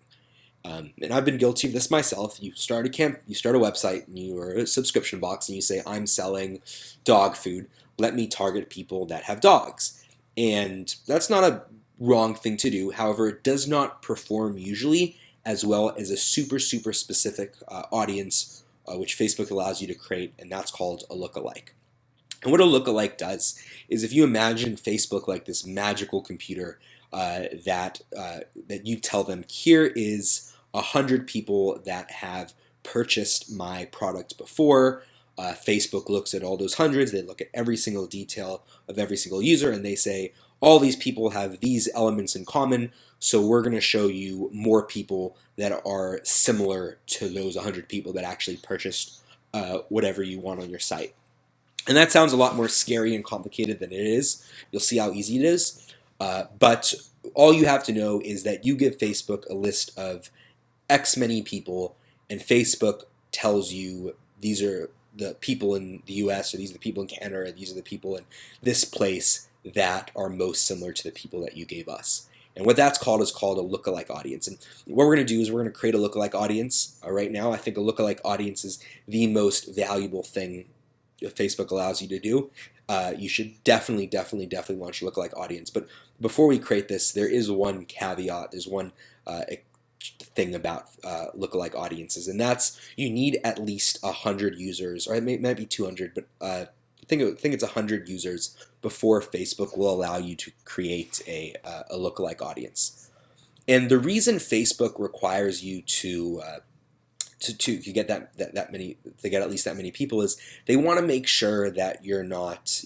And I've been guilty of this myself. You start a website, and you're a subscription box, and you say, I'm selling dog food. Let me target people that have dogs. And that's not a wrong thing to do. However, it does not perform usually as well as a super specific audience, which Facebook allows you to create, and that's called a lookalike. And what a lookalike does is, if you imagine Facebook like this magical computer that you tell them, here is 100 people that have purchased my product before. Facebook looks at all those hundreds, they look at every single detail of every single user, and they say, all these people have these elements in common, so we're going to show you more people that are similar to those 100 people that actually purchased whatever you want on your site. And that sounds a lot more scary and complicated than it is. You'll see how easy it is. But all you have to know is that you give Facebook a list of X many people, and Facebook tells you these are the people in the US, or these are the people in Canada, or these are the people in this place that are most similar to the people that you gave us. And what that's called is called a lookalike audience. And what we're going to do is we're going to create a lookalike audience. Right now, I think a lookalike audience is the most valuable thing that Facebook allows you to do. You should definitely launch a lookalike audience. But before we create this, there is one caveat. There's one thing about lookalike audiences, and that's you need at least 100 users, or it might be 200, but I think it's 100 users before Facebook will allow you to create a lookalike audience. And the reason Facebook requires you to get that many, to get at least that many people, is they want to make sure that you're not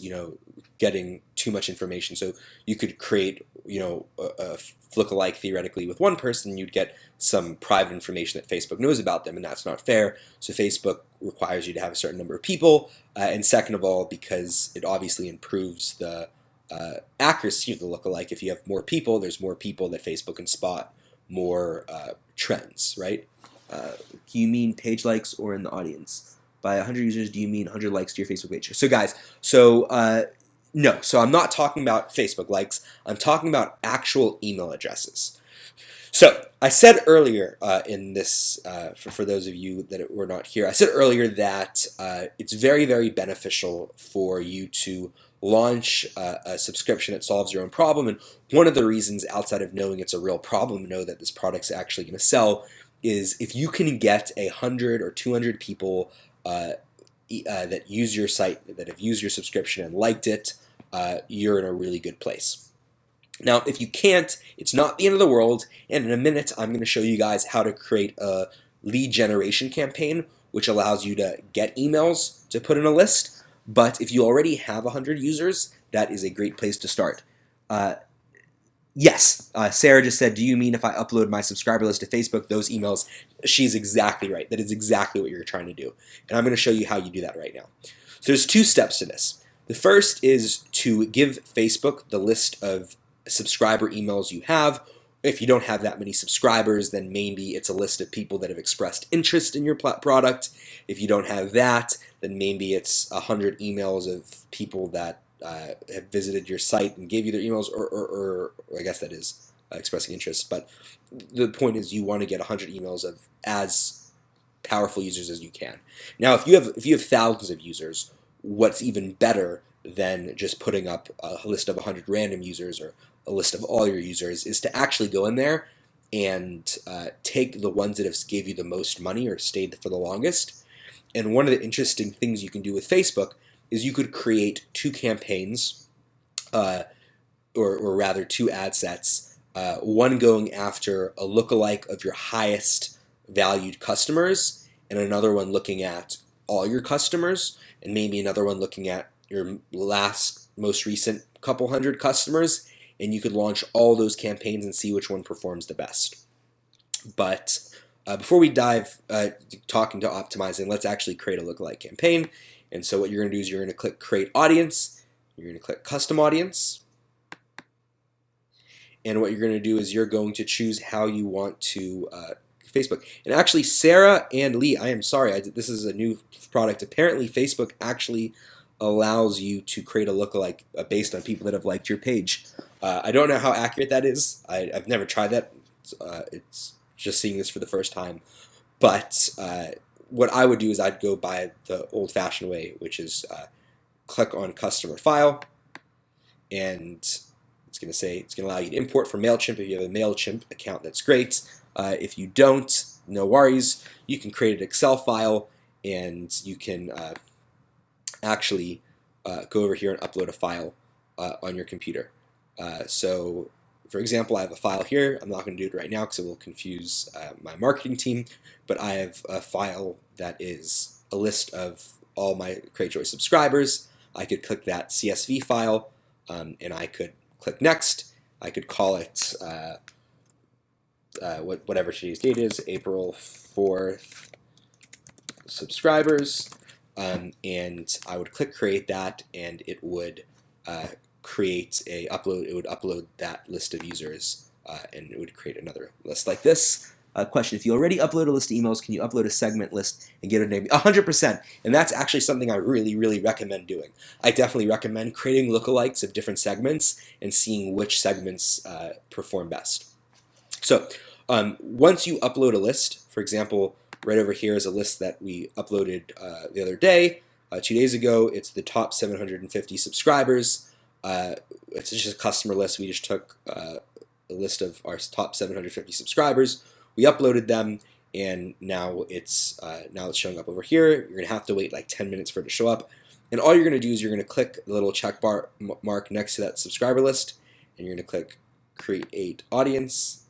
getting too much information. So you could create a lookalike theoretically with one person, you'd get some private information that Facebook knows about them, and that's not fair. So Facebook requires you to have a certain number of people, and second of all, because it obviously improves the accuracy of the lookalike. If you have more people, there's more people that Facebook can spot more trends, right? Do you mean page likes or in the audience? By 100 users, do you mean 100 likes to your Facebook page? So guys, no, so I'm not talking about Facebook likes, I'm talking about actual email addresses. So I said earlier in this, for those of you that were not here, I said earlier that it's very beneficial for you to launch a subscription that solves your own problem. And one of the reasons, outside of knowing it's a real problem, know that this product's actually going to sell, is if you can get 100 or 200 people that use your site, that have used your subscription and liked it, you're in a really good place. Now, if you can't, it's not the end of the world, and in a minute I'm going to show you guys how to create a lead generation campaign, which allows you to get emails to put in a list. But if you already have 100 users, that is a great place to start. Yes, Sarah just said, do you mean if I upload my subscriber list to Facebook, those emails? She's exactly right. That is exactly what you're trying to do. And I'm going to show you how you do that right now. So there's two steps to this. The first is to give Facebook the list of subscriber emails you have. If you don't have that many subscribers, then maybe it's a list of people that have expressed interest in your product. If you don't have that, then maybe it's 100 emails of people that have visited your site and gave you their emails, or I guess that is expressing interest. But the point is, you want to get 100 emails of as powerful users as you can. Now, if you have thousands of users, what's even better than just putting up a list of 100 random users or a list of all your users is to actually go in there and take the ones that have gave you the most money or stayed for the longest. And one of the interesting things you can do with Facebook is you could create two campaigns, or rather two ad sets, one going after a lookalike of your highest valued customers, and another one looking at all your customers, and maybe another one looking at your most recent couple hundred customers, and you could launch all those campaigns and see which one performs the best. But before we dive talking to optimizing, let's actually create a lookalike campaign. And so what you're going to do is you're going to click Create Audience, you're going to click Custom Audience, and what you're going to do is you're going to choose how you want to Facebook. And actually, Sarah and Lee, I am sorry, this is a new product. Apparently, Facebook actually allows you to create a lookalike based on people that have liked your page. I don't know how accurate that is. I've never tried that. It's just seeing this for the first time. But what I would do is I'd go by the old-fashioned way, which is click on Customer File, and it's going to allow you to import from MailChimp. If you have a MailChimp account, that's great. If you don't, no worries. You can create an Excel file, and you can actually go over here and upload a file on your computer. So, for example, I have a file here. I'm not going to do it right now because it will confuse my marketing team, but I have a file that is a list of all my Create Joy subscribers. I could click that CSV file, and I could click Next. I could call it whatever today's date is, April 4th subscribers, and I would click Create that, and it would create a upload. It would upload that list of users, and it would create another list like this. Question, if you already upload a list of emails, can you upload a segment list and get a name? 100%. And that's actually something I really, really recommend doing. I definitely recommend creating lookalikes of different segments and seeing which segments perform best. So once you upload a list, for example, right over here is a list that we uploaded the other day, 2 days ago. It's the top 750 subscribers. It's just a customer list. We just took a list of our top 750 subscribers. We uploaded them, and now it's showing up over here. You're gonna have to wait like 10 minutes for it to show up. And all you're gonna do is you're gonna click the little check bar mark next to that subscriber list, and you're gonna click Create Audience,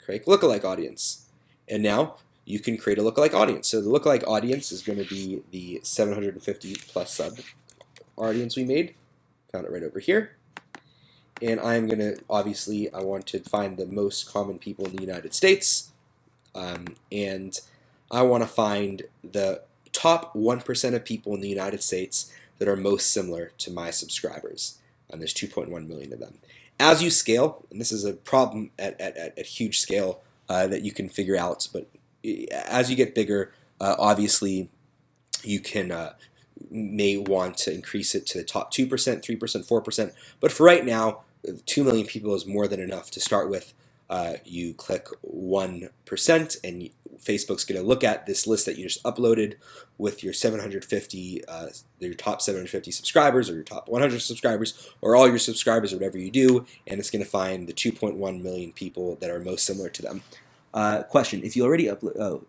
create Lookalike Audience. And now you can create a lookalike audience. So the lookalike audience is going to be the 750 plus sub audience we made. Found it right over here. And I'm going to, obviously, I want to find the most common people in the United States. And I want to find the top 1% of people in the United States that are most similar to my subscribers. And there's 2.1 million of them. As you scale, and this is a problem at huge scale that you can figure out, but as you get bigger, obviously you can may want to increase it to the top 2%, 3%, 4%. But for right now, 2 million people is more than enough to start with. You click 1%, and Facebook's going to look at this list that you just uploaded with your 750, your top 750 subscribers, or your top 100 subscribers, or all your subscribers, or whatever you do, and it's going to find the 2.1 million people that are most similar to them. Question: if you already upload, oh,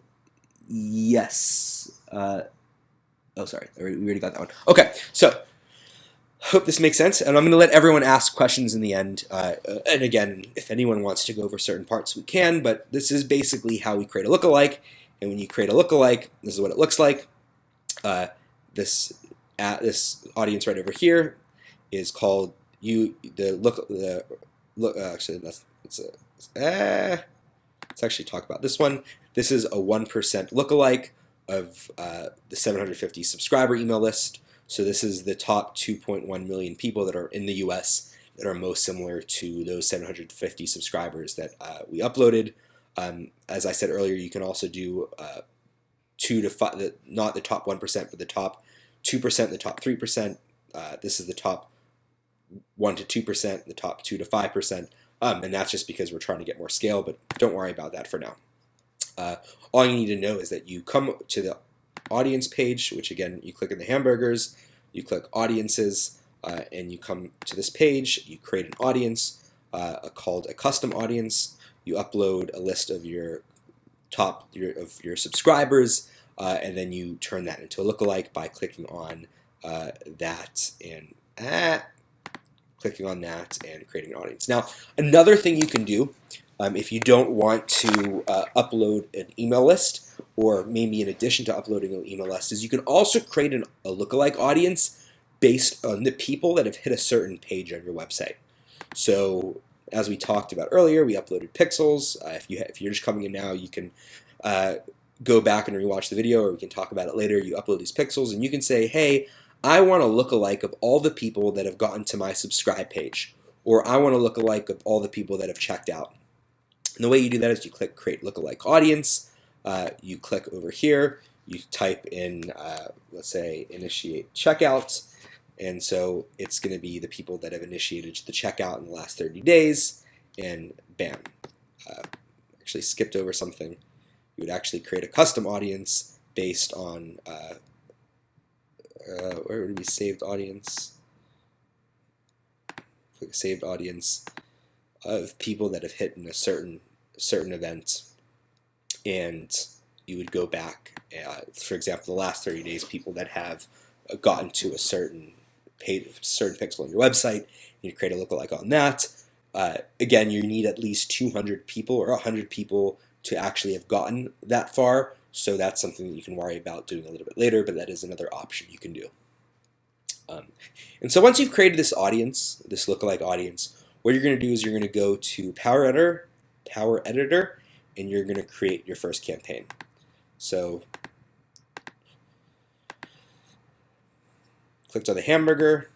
yes. Oh, sorry, we already got that one. Okay, so hope this makes sense, and I'm going to let everyone ask questions in the end. And again, if anyone wants to go over certain parts, we can, but this is basically how we create a lookalike. And when you create a lookalike, this is what it looks like. This audience right over here is called actually let's actually talk about this one. This is a 1% lookalike of the 750 subscriber email list. So this is the top 2.1 million people that are in the US that are most similar to those 750 subscribers that we uploaded. As I said earlier, you can also do 2 to 5, not the top 1%, but the top 2%, the top 3%. This is the top 1 to 2%, the top 2 to 5%. And that's just because we're trying to get more scale, but don't worry about that for now. All you need to know is that you come to the audience page, which again, you click in the hamburgers, you click audiences, and you come to this page, you create an audience called a custom audience. You upload a list of your subscribers, and then you turn that into a lookalike by clicking on that and creating an audience. Now, another thing you can do if you don't want to upload an email list, or maybe in addition to uploading an email list, is you can also create a lookalike audience based on the people that have hit a certain page on your website. So as we talked about earlier, we uploaded pixels. If you're just coming in now, you can go back and rewatch the video, or we can talk about it later. You upload these pixels, and you can say, hey, I want a lookalike of all the people that have gotten to my subscribe page, or I want a lookalike of all the people that have checked out. And the way you do that is you click Create Lookalike Audience. You click over here. You type in, let's say, Initiate Checkout. And so it's going to be the people that have initiated the checkout in the last 30 days. And bam. Actually skipped over something. You would actually create a custom audience based on, where would it be? Saved audience. Click Saved Audience of people that have hit in a certain event, and you would go back, for example, the last 30 days, people that have gotten to a certain pixel on your website. You create a lookalike on that. Again, you need at least 200 people or 100 people to actually have gotten that far, so that's something that you can worry about doing a little bit later, but that is another option you can do. And so once you've created this audience, this lookalike audience, what you're going to do is you're going to go to Power Editor, and you're going to create your first campaign. So clicked on the hamburger.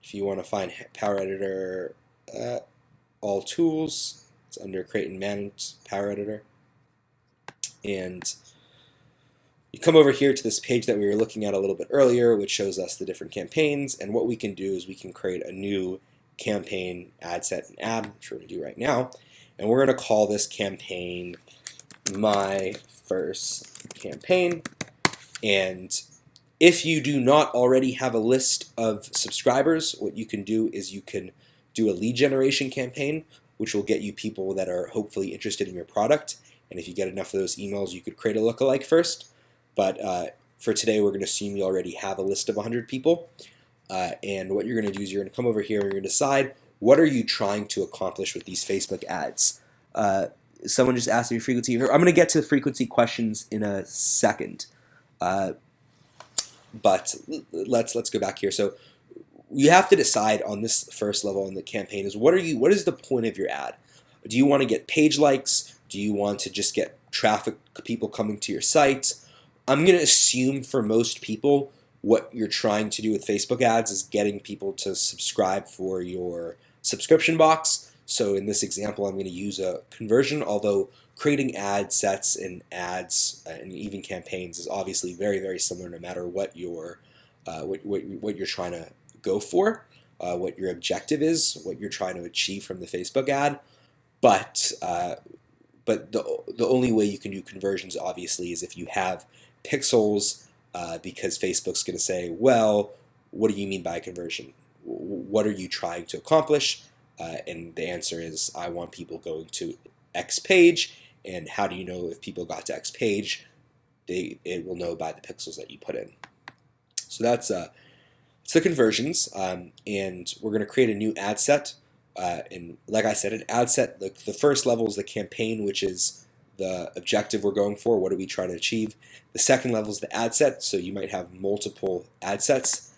If you want to find Power Editor, all tools, it's under Create and Manage Power Editor. And you come over here to this page that we were looking at a little bit earlier, which shows us the different campaigns. And what we can do is we can create a new campaign ad set and ad, which we're going to do right now. And we're going to call this campaign My First Campaign. And if you do not already have a list of subscribers, what you can do is you can do a lead generation campaign, which will get you people that are hopefully interested in your product. And if you get enough of those emails, you could create a lookalike first. But for today, we're going to assume you already have a list of 100 people. And what you're going to do is you're going to come over here and you're going to decide, what are you trying to accomplish with these Facebook ads? Someone just asked me frequency. I'm going to get to the frequency questions in a second. But let's go back here. So you have to decide on this first level in the campaign is what is the point of your ad? Do you want to get page likes? Do you want to just get traffic, people coming to your site? I'm going to assume for most people what you're trying to do with Facebook ads is getting people to subscribe for your subscription box. So in this example, I'm going to use a conversion, although creating ad sets and ads and even campaigns is obviously very, very similar no matter what you're trying to go for, what your objective is, what you're trying to achieve from the Facebook ad. But the only way you can do conversions obviously is if you have pixels, because Facebook's going to say, well, what do you mean by a conversion? What are you trying to accomplish? And the answer is, I want people going to X page. And how do you know if people got to X page? It will know by the pixels that you put in. So that's it's the conversions, and we're going to create a new ad set. And like I said, an ad set, the first level is the campaign, which is the objective we're going for. What are we trying to achieve? The second level is the ad set. So you might have multiple ad sets.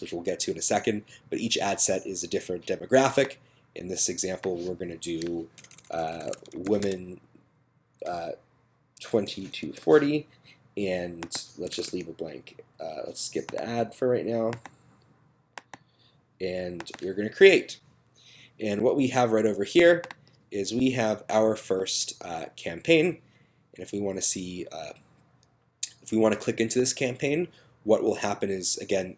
Which we'll get to in a second. But each ad set is a different demographic. In this example, we're going to do women 20 to 40. And let's just leave a blank. Let's skip the ad for right now. And we're going to create. And what we have right over here is we have our first campaign. And if we want to see, if we want to click into this campaign, what will happen is, again,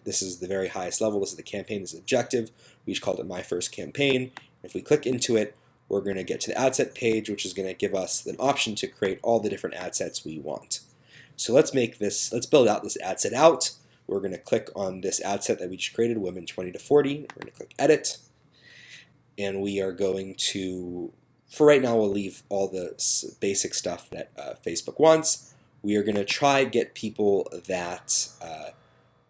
this is the very highest level. This is the campaign, this is the objective. We just called it My First Campaign. If we click into it, we're going to get to the ad set page, which is going to give us an option to create all the different ad sets we want. So let's build out this ad set out. We're going to click on this ad set that we just created, women 20 to 40. We're going to click edit. And we are going to, for right now, we'll leave all the basic stuff that Facebook wants. We are going to try get people that,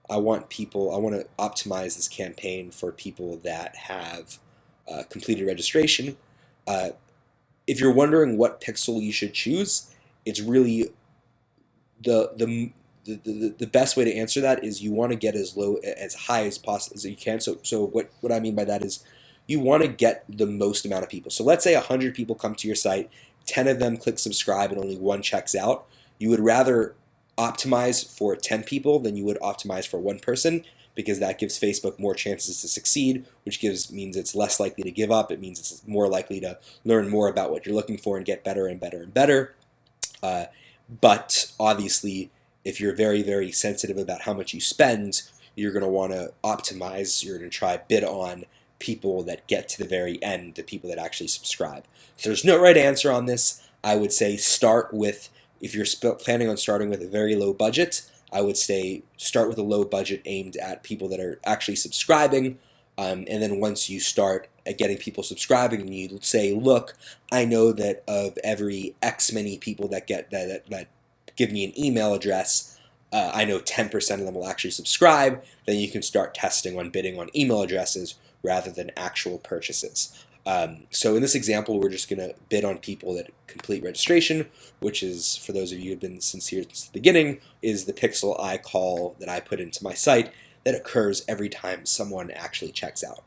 I want to optimize this campaign for people that have completed registration. If you're wondering what pixel you should choose, it's really the best way to answer that is you want to get as high as possible as you can. So what I mean by that is you want to get the most amount of people. So let's say 100 people come to your site, 10 of them click subscribe and only one checks out. You would rather optimize for 10 people than you would optimize for one person, because that gives Facebook more chances to succeed, which means it's less likely to give up. It means it's more likely to learn more about what you're looking for and get better and better and better. But obviously, if you're very, very sensitive about how much you spend, you're going to want to optimize. You're going to try bid on people that get to the very end, the people that actually subscribe. So there's no right answer on this. I would say start with, if you're planning on starting with a very low budget, I would say start with a low budget aimed at people that are actually subscribing. And then once you start at getting people subscribing, and you say, look, I know that of every X many people that give me an email address, I know 10% of them will actually subscribe, then you can start testing on bidding on email addresses rather than actual purchases. So in this example, we're just going to bid on people that complete registration, which is, for those of you who have been sincere since the beginning, is the pixel I call that I put into my site that occurs every time someone actually checks out.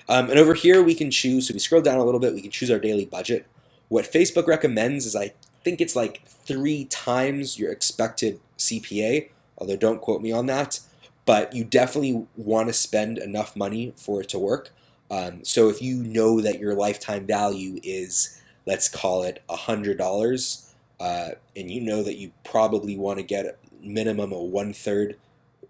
And over here we can choose, so we scroll down a little bit, we can choose our daily budget. What Facebook recommends is, I think it's like 3 times your expected CPA, although don't quote me on that, but you definitely want to spend enough money for it to work. So if you know that your lifetime value is let's call it $100, and you know that you probably want to get a minimum of 1/3,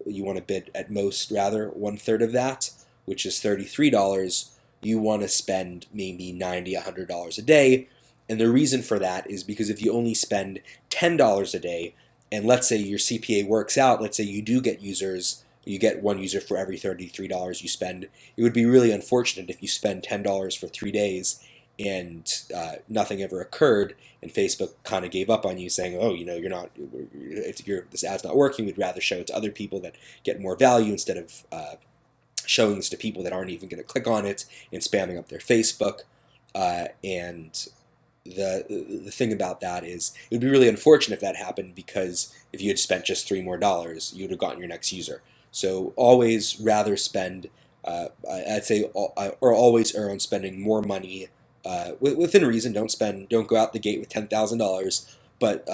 you want to bid at most rather 1/3 of that, which is $33, you want to spend maybe $90, $100 a day. And the reason for that is because if you only spend $10 a day, and let's say your CPA works out, let's say you do get users, you get one user for every $33 you spend, it would be really unfortunate if you spend $10 for 3 days and nothing ever occurred, and Facebook kind of gave up on you, saying, "Oh, this ad's not working. We'd rather show it to other people that get more value instead of showing this to people that aren't even going to click on it and spamming up their Facebook." And the thing about that is it would be really unfortunate if that happened, because if you had spent just $3 more, you would have gotten your next user. So always rather spend, I'd say, or always err on spending more money within reason. Don't go out the gate with $10,000, but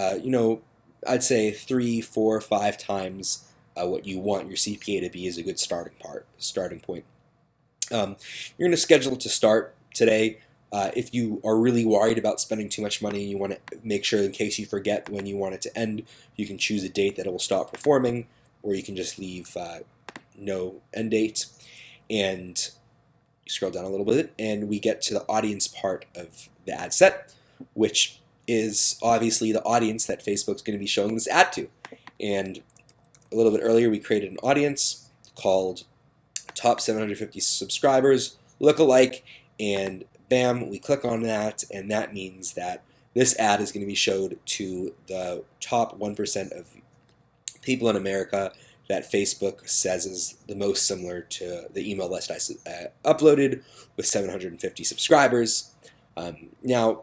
I'd say 3, 4, 5 times what you want your CPA to be is a good starting point. You're going to schedule to start today. If you are really worried about spending too much money and you want to make sure in case you forget when you want it to end, you can choose a date that it will stop performing, or you can just leave no end date. And you scroll down a little bit and we get to the audience part of the ad set, which is obviously the audience that Facebook's going to be showing this ad to. And a little bit earlier we created an audience called top 750 subscribers lookalike, and bam, we click on that, and that means that this ad is going to be showed to the top 1% of people in America that Facebook says is the most similar to the email list I uploaded with 750 subscribers. Now,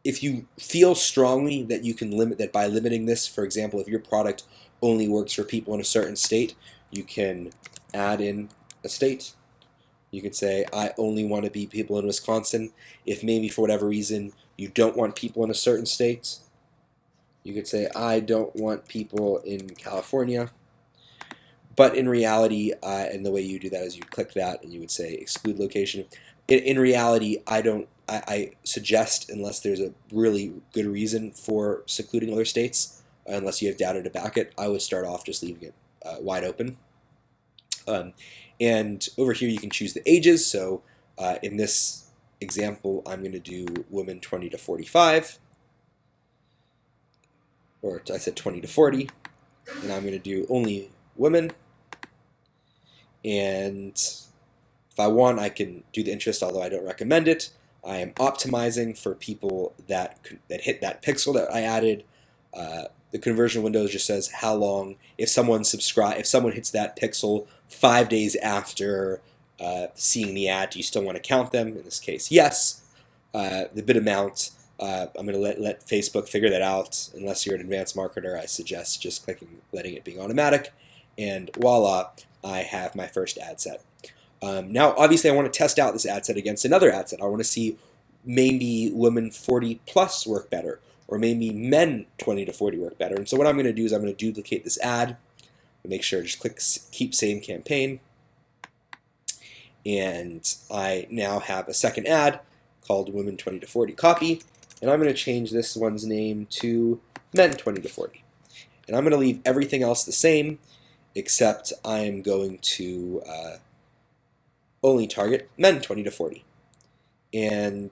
if you feel strongly that you can limit that by limiting this, for example, if your product only works for people in a certain state, you can add in a state. You can say, I only want to be people in Wisconsin. If maybe for whatever reason you don't want people in a certain state, you could say, I don't want people in California. But in reality, and the way you do that is you click that and you would say exclude location. In reality, I suggest, unless there's a really good reason for secluding other states, unless you have data to back it, I would start off just leaving it wide open. And over here you can choose the ages. So in this example, I'm going to do women 20 to 45, or I said 20 to 40, and I'm going to do only women. And if I want, I can do the interest, although I don't recommend it. I am optimizing for people that hit that pixel that I added. The conversion window just says how long, if someone hits that pixel 5 days after seeing the ad, do you still want to count them? In this case, yes. The bid amount, I'm going to let Facebook figure that out. Unless you're an advanced marketer, I suggest just letting it be automatic, and voila, I have my first ad set. Now, obviously, I want to test out this ad set against another ad set. I want to see maybe women 40 plus work better, or maybe men 20 to 40 work better. And so what I'm going to do is I'm going to duplicate this ad, make sure just click keep same campaign, and I now have a second ad called women 20 to 40 copy, and I'm going to change this one's name to men 20 to 40. And I'm going to leave everything else the same, except I'm going to only target men 20 to 40. And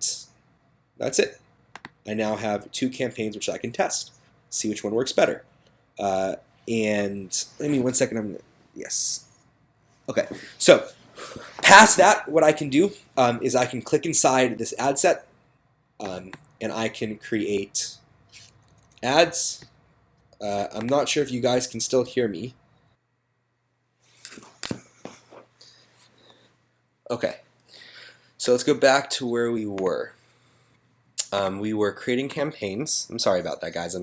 that's it. I now have 2 campaigns which I can test, see which one works better. And let me 1 second. Yes. Okay. So past that, what I can do is I can click inside this ad set, and I can create ads. I'm not sure if you guys can still hear me. Okay. So let's go back to where we were. We were creating campaigns. I'm sorry about that, guys.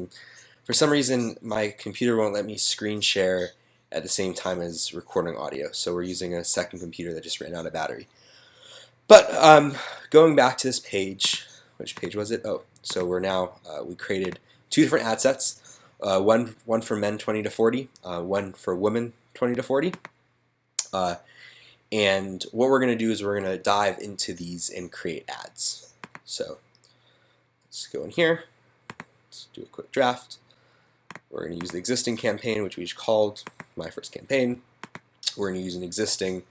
For some reason, my computer won't let me screen share at the same time as recording audio, so we're using a second computer that just ran out of battery. But going back to this page, which page was it? Oh, so we're now, we created 2 different ad sets, one for men 20 to 40, one for women 20 to 40. And what we're going to do is we're going to dive into these and create ads. So go in here. Let's do a quick draft. We're going to use the existing campaign, which we just called my first campaign. We're going to use an existing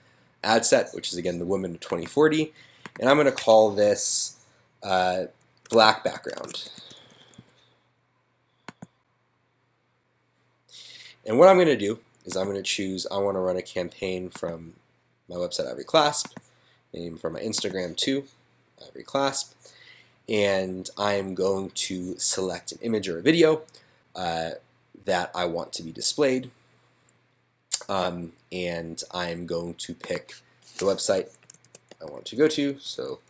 ad set, which is again the Women of 2040, and I'm going to call this black background. And what I'm going to do is I'm going to choose, I want to run a campaign from my website, Ivory Clasp, name for my Instagram too, Ivory Clasp, and I'm going to select an image or a video that I want to be displayed, and I'm going to pick the website I want to go to, so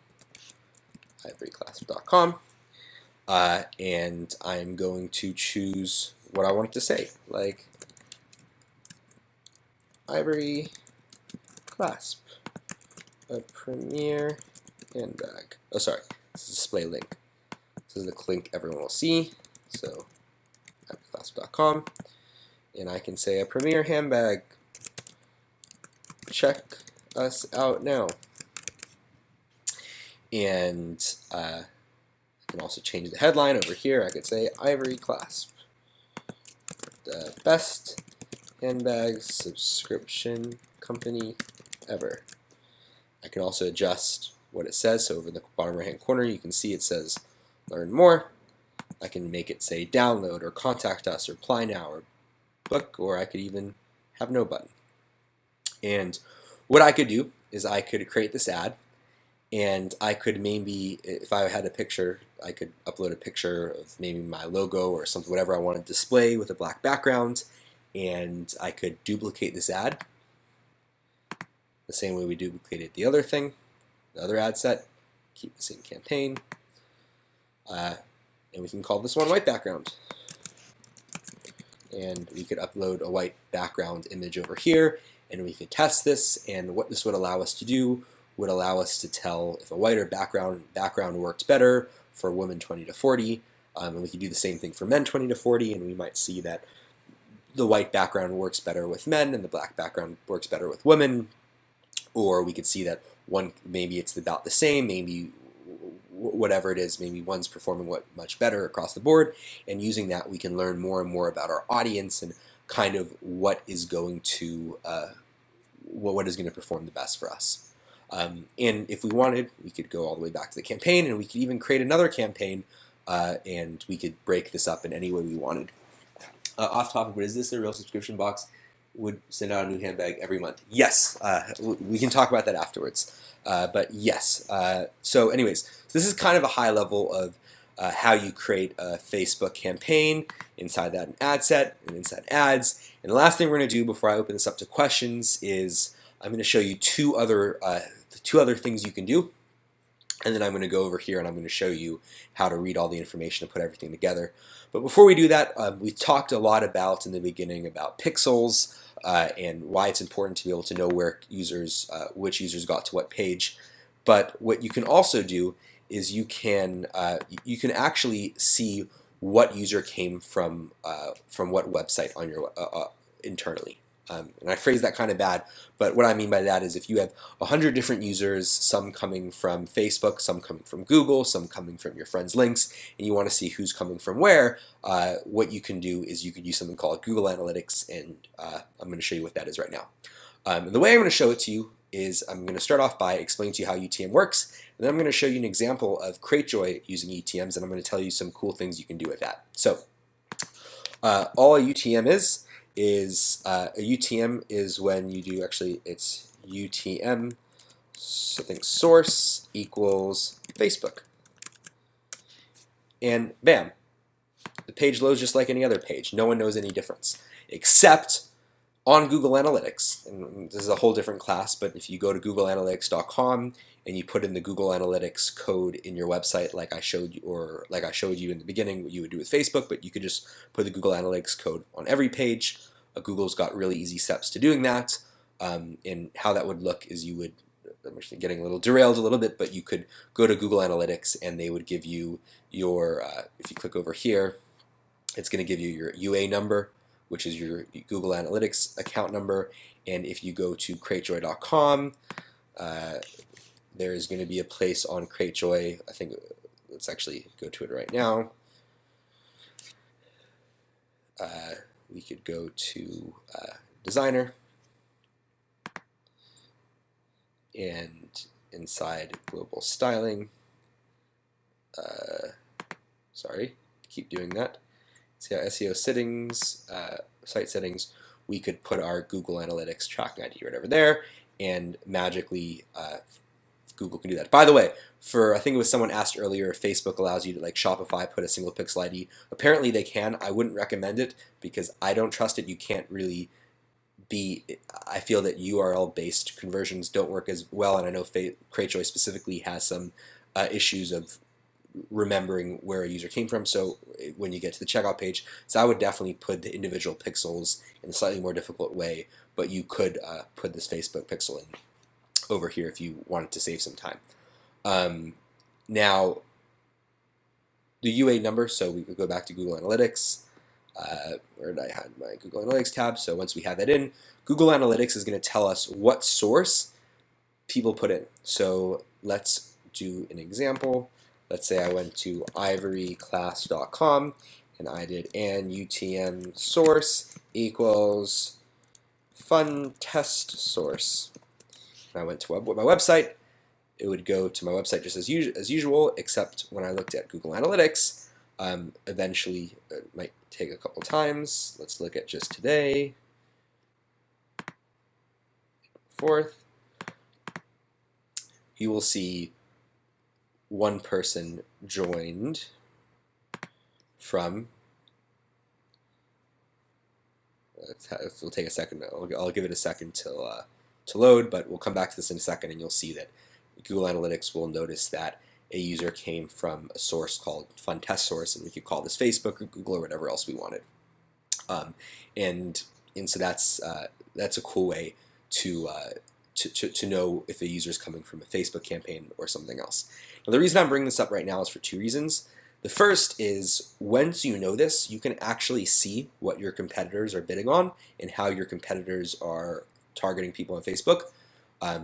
ivoryclasp.com, and I'm going to choose what I want it to say, like Ivory Clasp, a premier handbag. Oh, sorry, this is a display link. This is the link everyone will see, so ivoryclasp.com, and I can say a premier handbag. Check us out now. And I can also change the headline over here. I could say Ivory Clasp, the best handbag subscription company ever. I can also adjust what it says. So over in the bottom right hand corner you can see it says learn more. I can make it say download or contact us or apply now or book, or I could even have no button. And what I could do is I could create this ad, and I could maybe, if I had a picture, I could upload a picture of maybe my logo or something, whatever I want to display with a black background, and I could duplicate this ad the same way we duplicated the other thing, the other ad set, keep the same campaign, and we can call this one white background. And we could upload a white background image over here, and we could test this, and what this would allow us to do would allow us to tell if a whiter background worked better for women 20 to 40, and we could do the same thing for men 20 to 40, and we might see that the white background works better with men and the black background works better with women, or we could see that one, maybe it's about the same, maybe whatever it is, maybe one's performing much better across the board, and using that we can learn more and more about our audience and kind of what is going to perform the best for us. And if we wanted, we could go all the way back to the campaign, and we could even create another campaign, and we could break this up in any way we wanted. Off topic, but is this a real subscription box? Would send out a new handbag every month? Yes, we can talk about that afterwards. But yes, so anyways, this is kind of a high level of how you create a Facebook campaign, inside that an ad set, and inside ads. And the last thing we're going to do before I open this up to questions is I'm going to show you two other things you can do, and then I'm going to go over here and I'm going to show you how to read all the information and put everything together. But before we do that, we talked a lot about in the beginning about pixels and why it's important to be able to know where which users got to what page. But what you can also do is you can actually see what user came from what website on your internally. And I phrase that kind of bad, but what I mean by that is if you have 100 different users, some coming from Facebook, some coming from Google, some coming from your friends' links, and you want to see who's coming from where, what you can do is you could use something called Google Analytics, and I'm going to show you what that is right now. And the way I'm going to show it to you is I'm going to start off by explaining to you how UTM works, and then I'm going to show you an example of CreateJoy using UTMs, and I'm going to tell you some cool things you can do with that. So all a UTM is a UTM is when you do, actually it's UTM, so think source equals Facebook. And bam, the page loads just like any other page. No one knows any difference, except on Google Analytics. And this is a whole different class, but if you go to googleanalytics.com and you put in the Google Analytics code in your website like I showed you, or like I showed you in the beginning what you would do with Facebook, but you could just put the Google Analytics code on every page. Google's got really easy steps to doing that, and how that would look is you would, I'm actually getting a little derailed a little bit, but you could go to Google Analytics and they would give you your, if you click over here, it's going to give you your UA number, which is your Google Analytics account number, and if you go to CreateJoy.com, there is going to be a place on CreateJoy, I think let's actually go to it right now. We could go to Designer, and inside Global Styling, sorry, keep doing that. See how SEO settings, site settings, we could put our Google Analytics tracking ID right over there, and magically Google can do that. By the way, I think it was someone asked earlier if Facebook allows you to, like Shopify, put a single pixel ID. Apparently they can. I wouldn't recommend it because I don't trust it. You can't really I feel that URL-based conversions don't work as well, and I know CreateJoy specifically has some issues of remembering where a user came from, so when you get to the checkout page, so I would definitely put the individual pixels in a slightly more difficult way, but you could put this Facebook pixel in over here if you wanted to save some time. Now, the UA number, so we could go back to Google Analytics. Where did I have my Google Analytics tab? So once we have that in, Google Analytics is going to tell us what source people put in. So let's do an example. Let's say I went to ivoryclasp.com and I did an UTM source equals fun test source. And I went to my website. It would go to my website just as usual, except when I looked at Google Analytics, eventually it might take a couple times. Let's look at just today, 4th. You will see one person joined from, it'll take a second, I'll give it a second to load, but we'll come back to this in a second, and you'll see that Google Analytics will notice that a user came from a source called Fun Test Source, and we could call this Facebook or Google or whatever else we wanted. And so that's a cool way to know if a user is coming from a Facebook campaign or something else. Now, the reason I'm bringing this up right now is for two reasons. The first is, once you know this, you can actually see what your competitors are bidding on and how your competitors are targeting people on Facebook.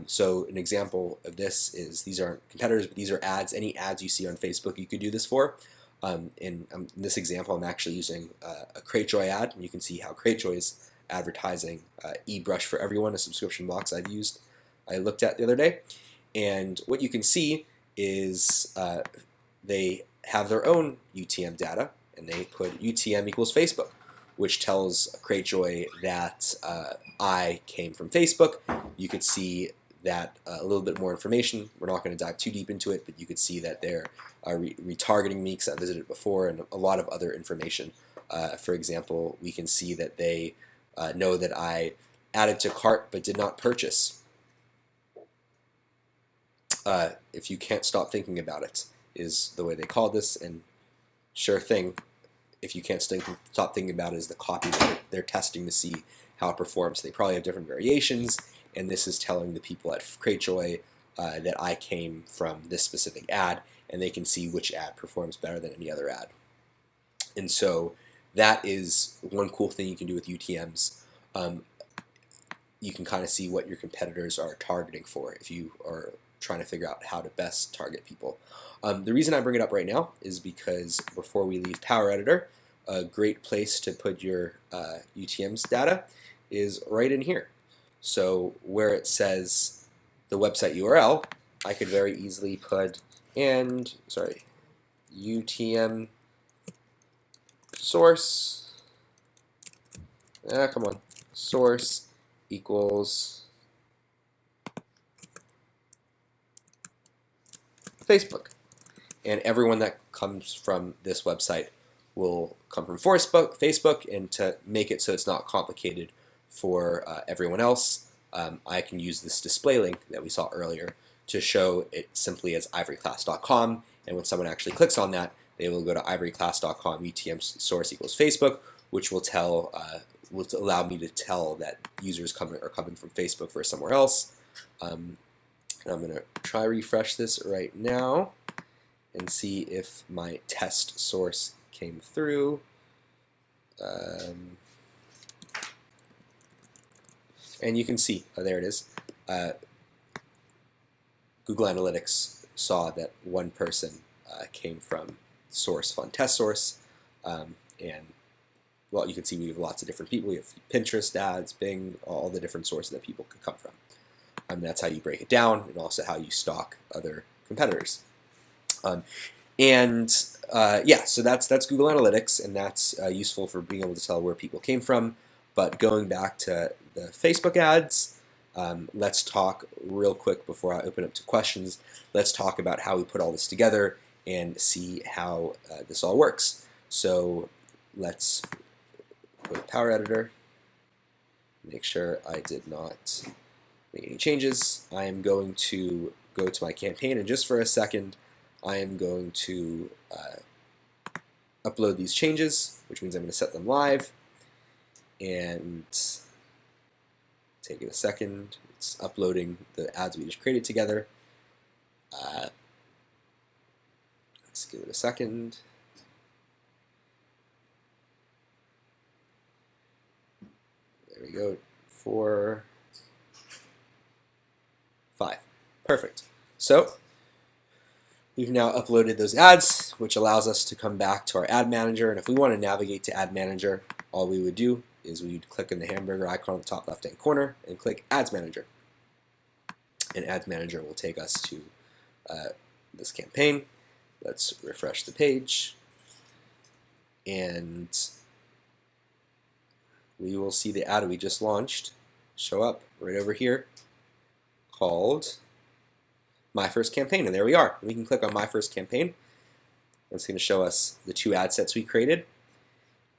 So an example of this is, these aren't competitors, but these are ads. Any ads you see on Facebook, you could do this for. In this example, I'm actually using a CreateJoy ad, and you can see how CreateJoy is advertising eBrush for Everyone, a subscription box I looked at the other day. And what you can see is they have their own UTM data, and they put UTM equals Facebook, which tells CreateJoy that I came from Facebook. You could see that a little bit more information. We're not going to dive too deep into it, but you could see that they're retargeting me because I visited before, and a lot of other information. For example, we can see that they know that I added to cart but did not purchase. If you can't stop thinking about it, is the way they call this, and sure thing, if you can't stop thinking about it, is the copy that they're testing to see how it performs. They probably have different variations, and this is telling the people at CreateJoy that I came from this specific ad, and they can see which ad performs better than any other ad. And so that is one cool thing you can do with UTMs. You can kind of see what your competitors are targeting for if you are trying to figure out how to best target people. The reason I bring it up right now is because before we leave Power Editor, a great place to put your UTM's data is right in here. So where it says the website URL, I could very easily put UTM source, come on, source equals Facebook. And everyone that comes from this website will come from Facebook, and to make it so it's not complicated for everyone else, I can use this display link that we saw earlier to show it simply as ivoryclasp.com, and when someone actually clicks on that, they will go to ivoryclasp.com UTM source equals Facebook, which will allow me to tell that users are coming from Facebook versus somewhere else. And I'm going to try refresh this right now and see if my test source came through. And you can see, there it is. Google Analytics saw that one person came from source fund test source, and well, you can see we have lots of different people. We have Pinterest ads, Bing, all the different sources that people could come from. That's how you break it down, and also how you stalk other competitors. Yeah, so that's Google Analytics, and that's useful for being able to tell where people came from. But going back to the Facebook ads, let's talk real quick before I open up to questions. Let's talk about how we put all this together and see how this all works. So let's go to Power Editor, make sure I did not make any changes. I am going to go to my campaign, and just for a second, I am going to upload these changes, which means I'm going to set them live, and take it a second. It's uploading the ads we just created together. Let's give it a second. There we go. 4, 5. Perfect. So we've now uploaded those ads, which allows us to come back to our ad manager. And if we want to navigate to ad manager, all we would do is we'd click on the hamburger icon on the top left-hand corner and click Ads Manager. And Ads Manager will take us to this campaign. Let's refresh the page. And we will see the ad we just launched show up right over here, called My First Campaign. And there we are. We can click on My First Campaign. It's going to show us the 2 ad sets we created.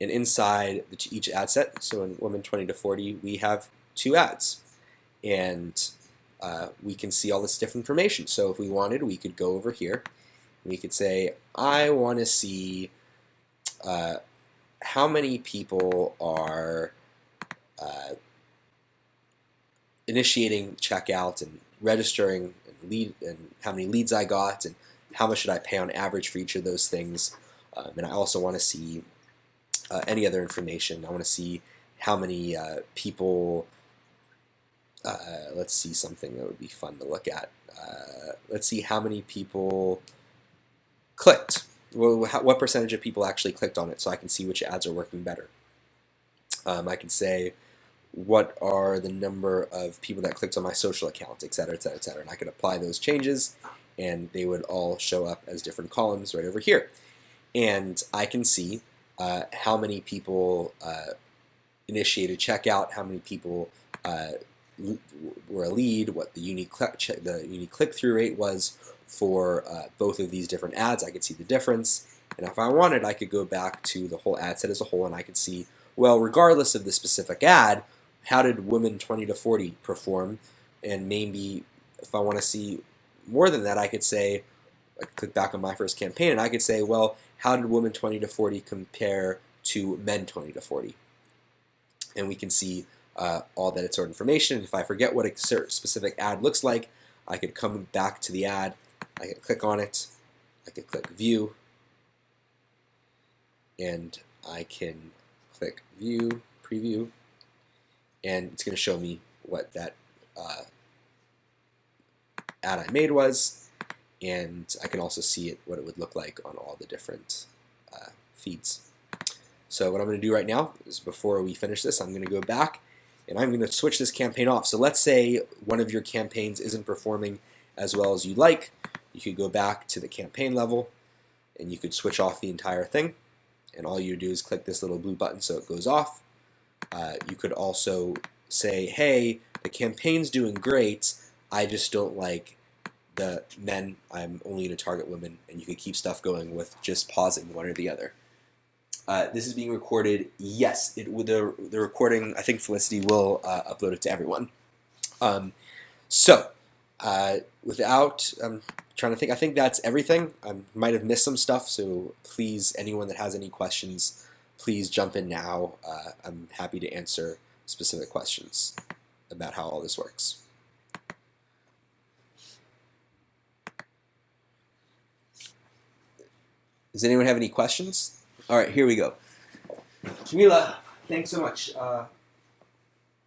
And inside each ad set, so in Women 20 to 40, we have 2 ads. And we can see all this different information. So if we wanted, we could go over here. We could say, I want to see how many people are initiating checkout and registering and how many leads I got, and how much should I pay on average for each of those things. And I also want to see any other information. I want to see how many people, let's see something that would be fun to look at. Let's see how many people clicked. Well, what percentage of people actually clicked on it, so I can see which ads are working better. I can say what are the number of people that clicked on my social accounts, et cetera, et cetera, et cetera. And I could apply those changes, and they would all show up as different columns right over here. And I can see how many people initiated checkout, how many people were a lead, what the unique click-through rate was for both of these different ads. I could see the difference. And if I wanted, I could go back to the whole ad set as a whole, and I could see, well, regardless of the specific ad, how did Women 20 to 40 perform? And maybe if I want to see more than that, I could say, I could click back on My First Campaign, and I could say, well, how did Women 20 to 40 compare to Men 20 to 40? And we can see all that sort of information. If I forget what a specific ad looks like, I could come back to the ad, I could click on it, I could click View, and I can click View, Preview, and it's going to show me what that ad I made was, and I can also see what it would look like on all the different feeds. So what I'm going to do right now is, before we finish this, I'm going to go back and I'm going to switch this campaign off. So let's say one of your campaigns isn't performing as well as you'd like. You could go back to the campaign level and you could switch off the entire thing. And all you do is click this little blue button so it goes off. You could also say, hey, the campaign's doing great, I just don't like the men, I'm only going to target women, and you could keep stuff going with just pausing one or the other. This is being recorded. Yes, the recording, I think Felicity will upload it to everyone. Without, I'm trying to think, I think that's everything. I might have missed some stuff, so please, anyone that has any questions, please jump in now. I'm happy to answer specific questions about how all this works. Does anyone have any questions? All right, here we go. Jamila, thanks so much.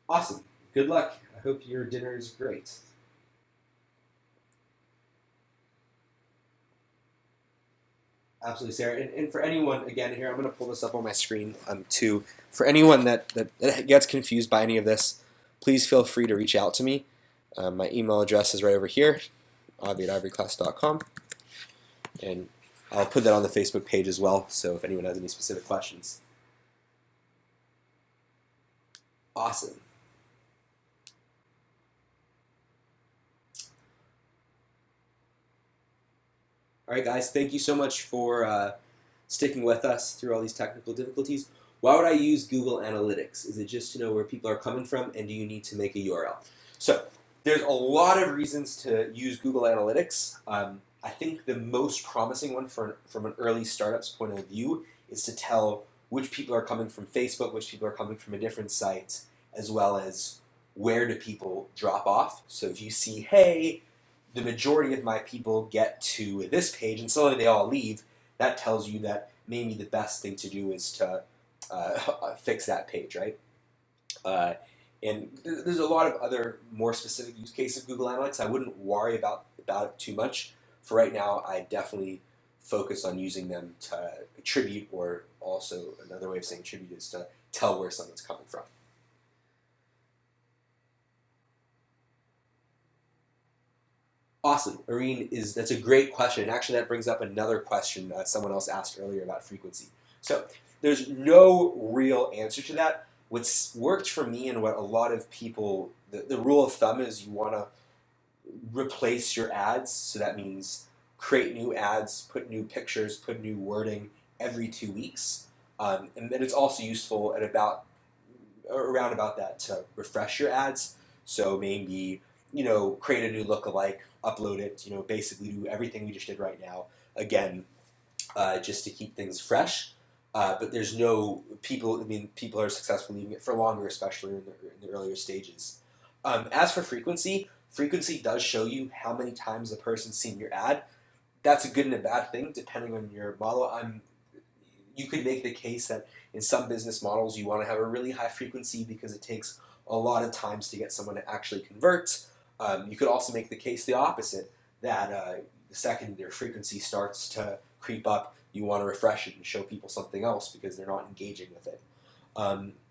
Awesome. Good luck. I hope your dinner is great. Absolutely, Sarah. And for anyone, again, here, I'm going to pull this up on my screen too. For anyone that gets confused by any of this, please feel free to reach out to me. My email address is right over here, avi@ivoryclasp.com. And I'll put that on the Facebook page as well, so if anyone has any specific questions. Awesome. All right, guys, thank you so much for sticking with us through all these technical difficulties. Why would I use Google Analytics? Is it just to know where people are coming from, and do you need to make a URL? So there's a lot of reasons to use Google Analytics. I think the most promising one from an early startup's point of view is to tell which people are coming from Facebook, which people are coming from a different site, as well as where do people drop off. So if you see, hey, the majority of my people get to this page and suddenly they all leave, that tells you that maybe the best thing to do is to fix that page, right? And there's a lot of other more specific use cases of Google Analytics. I wouldn't worry about it too much. For right now, I definitely focus on using them to attribute, or also another way of saying attribute is to tell where someone's coming from. Awesome, Irene, that's a great question. And actually, that brings up another question someone else asked earlier about frequency. So there's no real answer to that. What's worked for me and what a lot of people, the rule of thumb is you want to replace your ads. So that means create new ads, put new pictures, put new wording every 2 weeks. And then it's also useful at around about that to refresh your ads. So maybe, create a new lookalike, upload it, basically do everything we just did right now again, just to keep things fresh. But there's no people are successful leaving it for longer, especially in the earlier stages. As for frequency does show you how many times a person's seen your ad. That's a good and a bad thing depending on your model. You could make the case that in some business models you want to have a really high frequency because it takes a lot of times to get someone to actually convert. You could also make the case the opposite, that the second their frequency starts to creep up, you want to refresh it and show people something else because they're not engaging with it.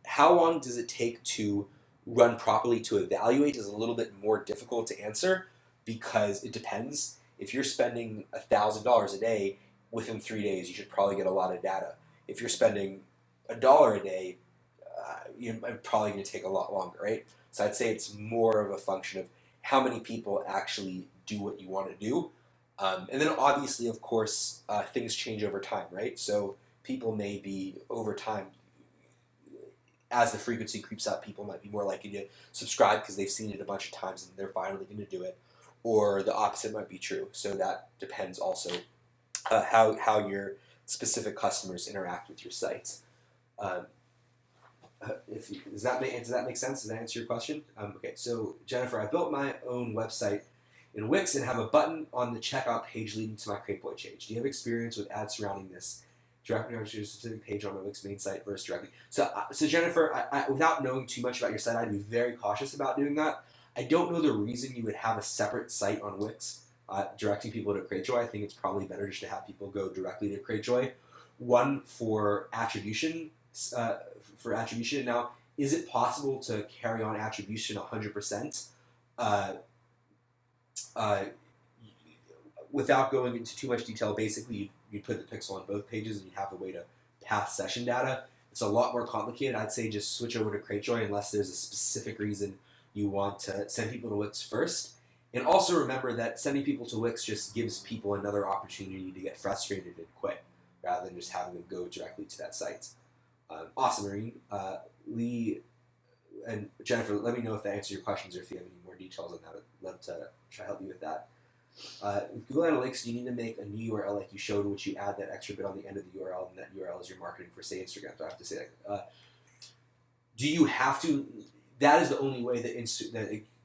How long does it take to run properly to evaluate is a little bit more difficult to answer because it depends. If you're spending $1,000 a day, within 3 days you should probably get a lot of data. If you're spending $1 a day, you're probably going to take a lot longer, right? So I'd say it's more of a function of how many people actually do what you want to do. And then obviously, of course, things change over time, right? So people may be, over time, as the frequency creeps up, people might be more likely to subscribe because they've seen it a bunch of times and they're finally going to do it. Or the opposite might be true. So that depends also how your specific customers interact with your site. Does that make sense? Does that answer your question? Okay, so Jennifer, I built my own website in Wix and have a button on the checkout page leading to my Crateboy page. Do you have experience with ads surrounding this? Directly to a specific page on my Wix main site versus directly. So Jennifer, I, without knowing too much about your site, I'd be very cautious about doing that. I don't know the reason you would have a separate site on Wix directing people to Cratejoy. I think it's probably better just to have people go directly to Cratejoy. One, for attribution. Now, is it possible to carry on attribution 100%? Without going into too much detail, basically you'd put the pixel on both pages and you'd have a way to pass session data. It's a lot more complicated. I'd say just switch over to Cratejoy unless there's a specific reason you want to send people to Wix first. And also remember that sending people to Wix just gives people another opportunity to get frustrated and quit, rather than just having them go directly to that site. Awesome, Marine. Lee and Jennifer, let me know if that answers your questions or if you have any more details on that. I'd love to try to help you with that. With Google Analytics, you need to make a new URL like you showed, which you add that extra bit on the end of the URL, and that URL is your marketing for, say, Instagram. Do I have to say that? Do you have to? That is the only way that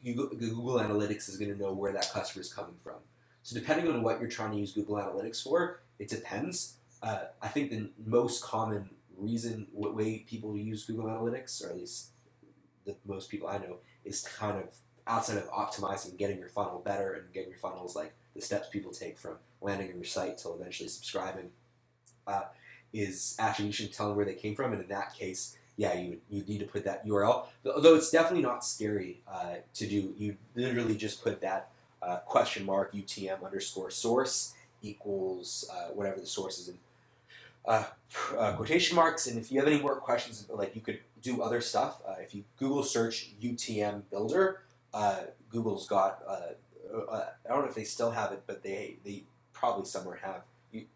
Google Analytics is going to know where that customer is coming from. So depending on what you're trying to use Google Analytics for, it depends. I think the most common way people use Google Analytics, or at least the most people I know, is kind of outside of optimizing, getting your funnel better and getting your funnels like the steps people take from landing on your site till eventually subscribing. is attribution telling where they came from, and in that case, yeah, you need to put that URL. Although it's definitely not scary to do. You literally just put that question mark UTM_source equals whatever the source is in quotation marks. And if you have any more questions, like you could do other stuff. If you Google search UTM Builder, Google's got. I don't know if they still have it, but they probably somewhere have.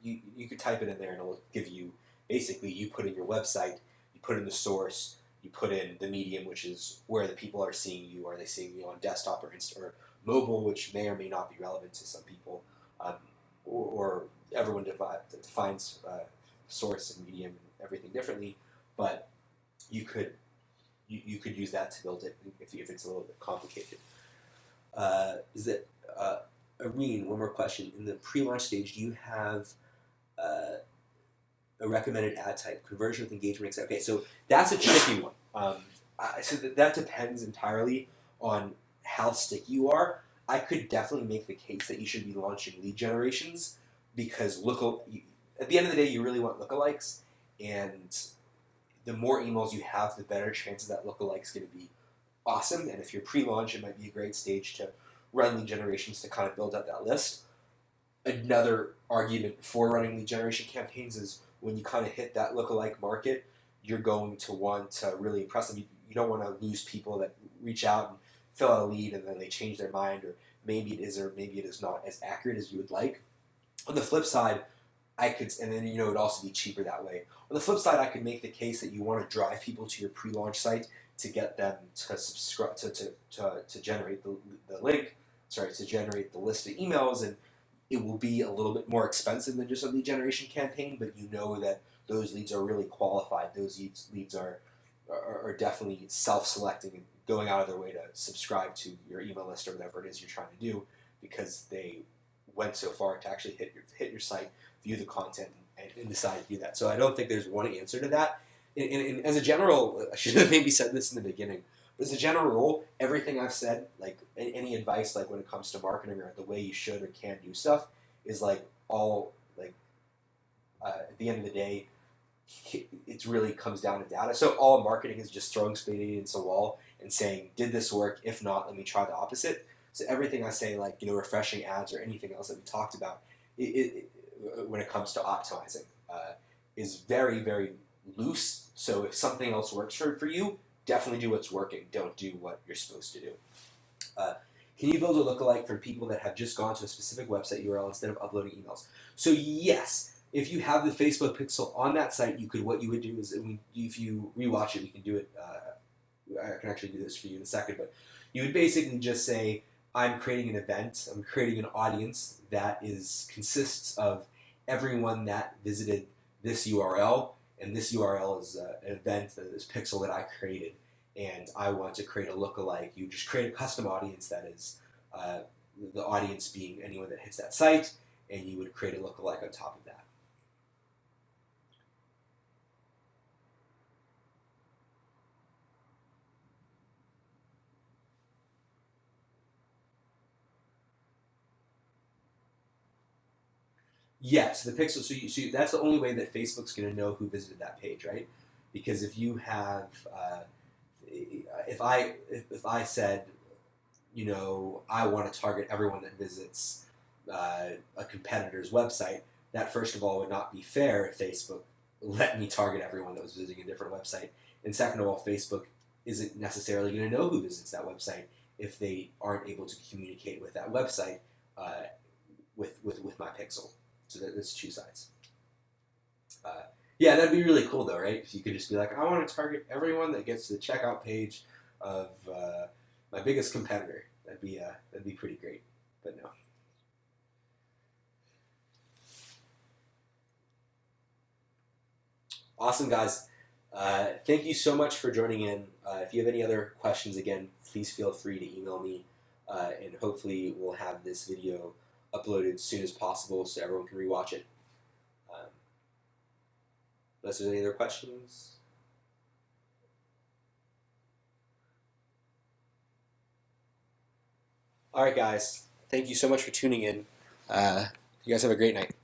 You could type it in there and it'll give you, basically, you put in your website, you put in the source, you put in the medium, which is where the people are seeing you. Are they seeing you on desktop or mobile, which may or may not be relevant to some people, or everyone defines source and medium and everything differently, but you could use that to build it if it's a little bit complicated. Irene, one more question. In the pre-launch stage, do you have a recommended ad type, conversion with engagement, etc.? Okay, so that's a tricky one. So that depends entirely on how sticky you are. I could definitely make the case that you should be launching lead generations because at the end of the day, you really want lookalikes, and the more emails you have, the better chances that lookalike's going to be awesome. And if you're pre-launch, it might be a great stage to run lead generations to kind of build up that list. Another argument for running lead generation campaigns is when you kind of hit that lookalike market, you're going to want to really impress them. You don't want to lose people that reach out and fill out a lead and then they change their mind, or maybe it is not as accurate as you would like. On the flip side, and then it'd also be cheaper that way. On the flip side, I could make the case that you want to drive people to your pre-launch site to get them to subscribe to generate the link, to generate the list of emails, and it will be a little bit more expensive than just a lead generation campaign, but you know that those leads are really qualified. Those leads are definitely self-selecting and going out of their way to subscribe to your email list or whatever it is you're trying to do because they went so far to actually hit your site, view the content, and decide to do that. So I don't think there's one answer to that. And as a general, I should have maybe said this in the beginning, but as a general rule, everything I've said, like any advice, like when it comes to marketing or the way you should or can do stuff, is like all like at the end of the day, it really comes down to data. So all marketing is just throwing spaghetti into a wall and saying, did this work? If not, let me try the opposite. So everything I say, like refreshing ads or anything else that we talked about, when it comes to optimizing, is very, very loose. So if something else works for you, definitely do what's working. Don't do what you're supposed to do. Can you build a lookalike for people that have just gone to a specific website URL instead of uploading emails? So yes, if you have the Facebook pixel on that site, what you would do is, if you rewatch it, we can do it. I can actually do this for you in a second, but you would basically just say, I'm creating an event. I'm creating an audience that consists of everyone that visited this URL, and this URL is an event, this pixel that I created, and I want to create a lookalike. You just create a custom audience that is the audience being anyone that hits that site, and you would create a lookalike on top of that. Yes, the pixel. So that's the only way that Facebook's going to know who visited that page, right? Because if you have, if I said, I want to target everyone that visits a competitor's website, that first of all would not be fair if Facebook let me target everyone that was visiting a different website, and second of all, Facebook isn't necessarily going to know who visits that website if they aren't able to communicate with that website with my pixel. So that's two sides. Yeah, that'd be really cool though, right? If you could just be like, I want to target everyone that gets to the checkout page of my biggest competitor. That'd be pretty great, but no. Awesome, guys. Thank you so much for joining in. If you have any other questions, again, please feel free to email me, and hopefully we'll have this video uploaded as soon as possible so everyone can rewatch it. Unless there's any other questions. All right, guys. Thank you so much for tuning in. You guys have a great night.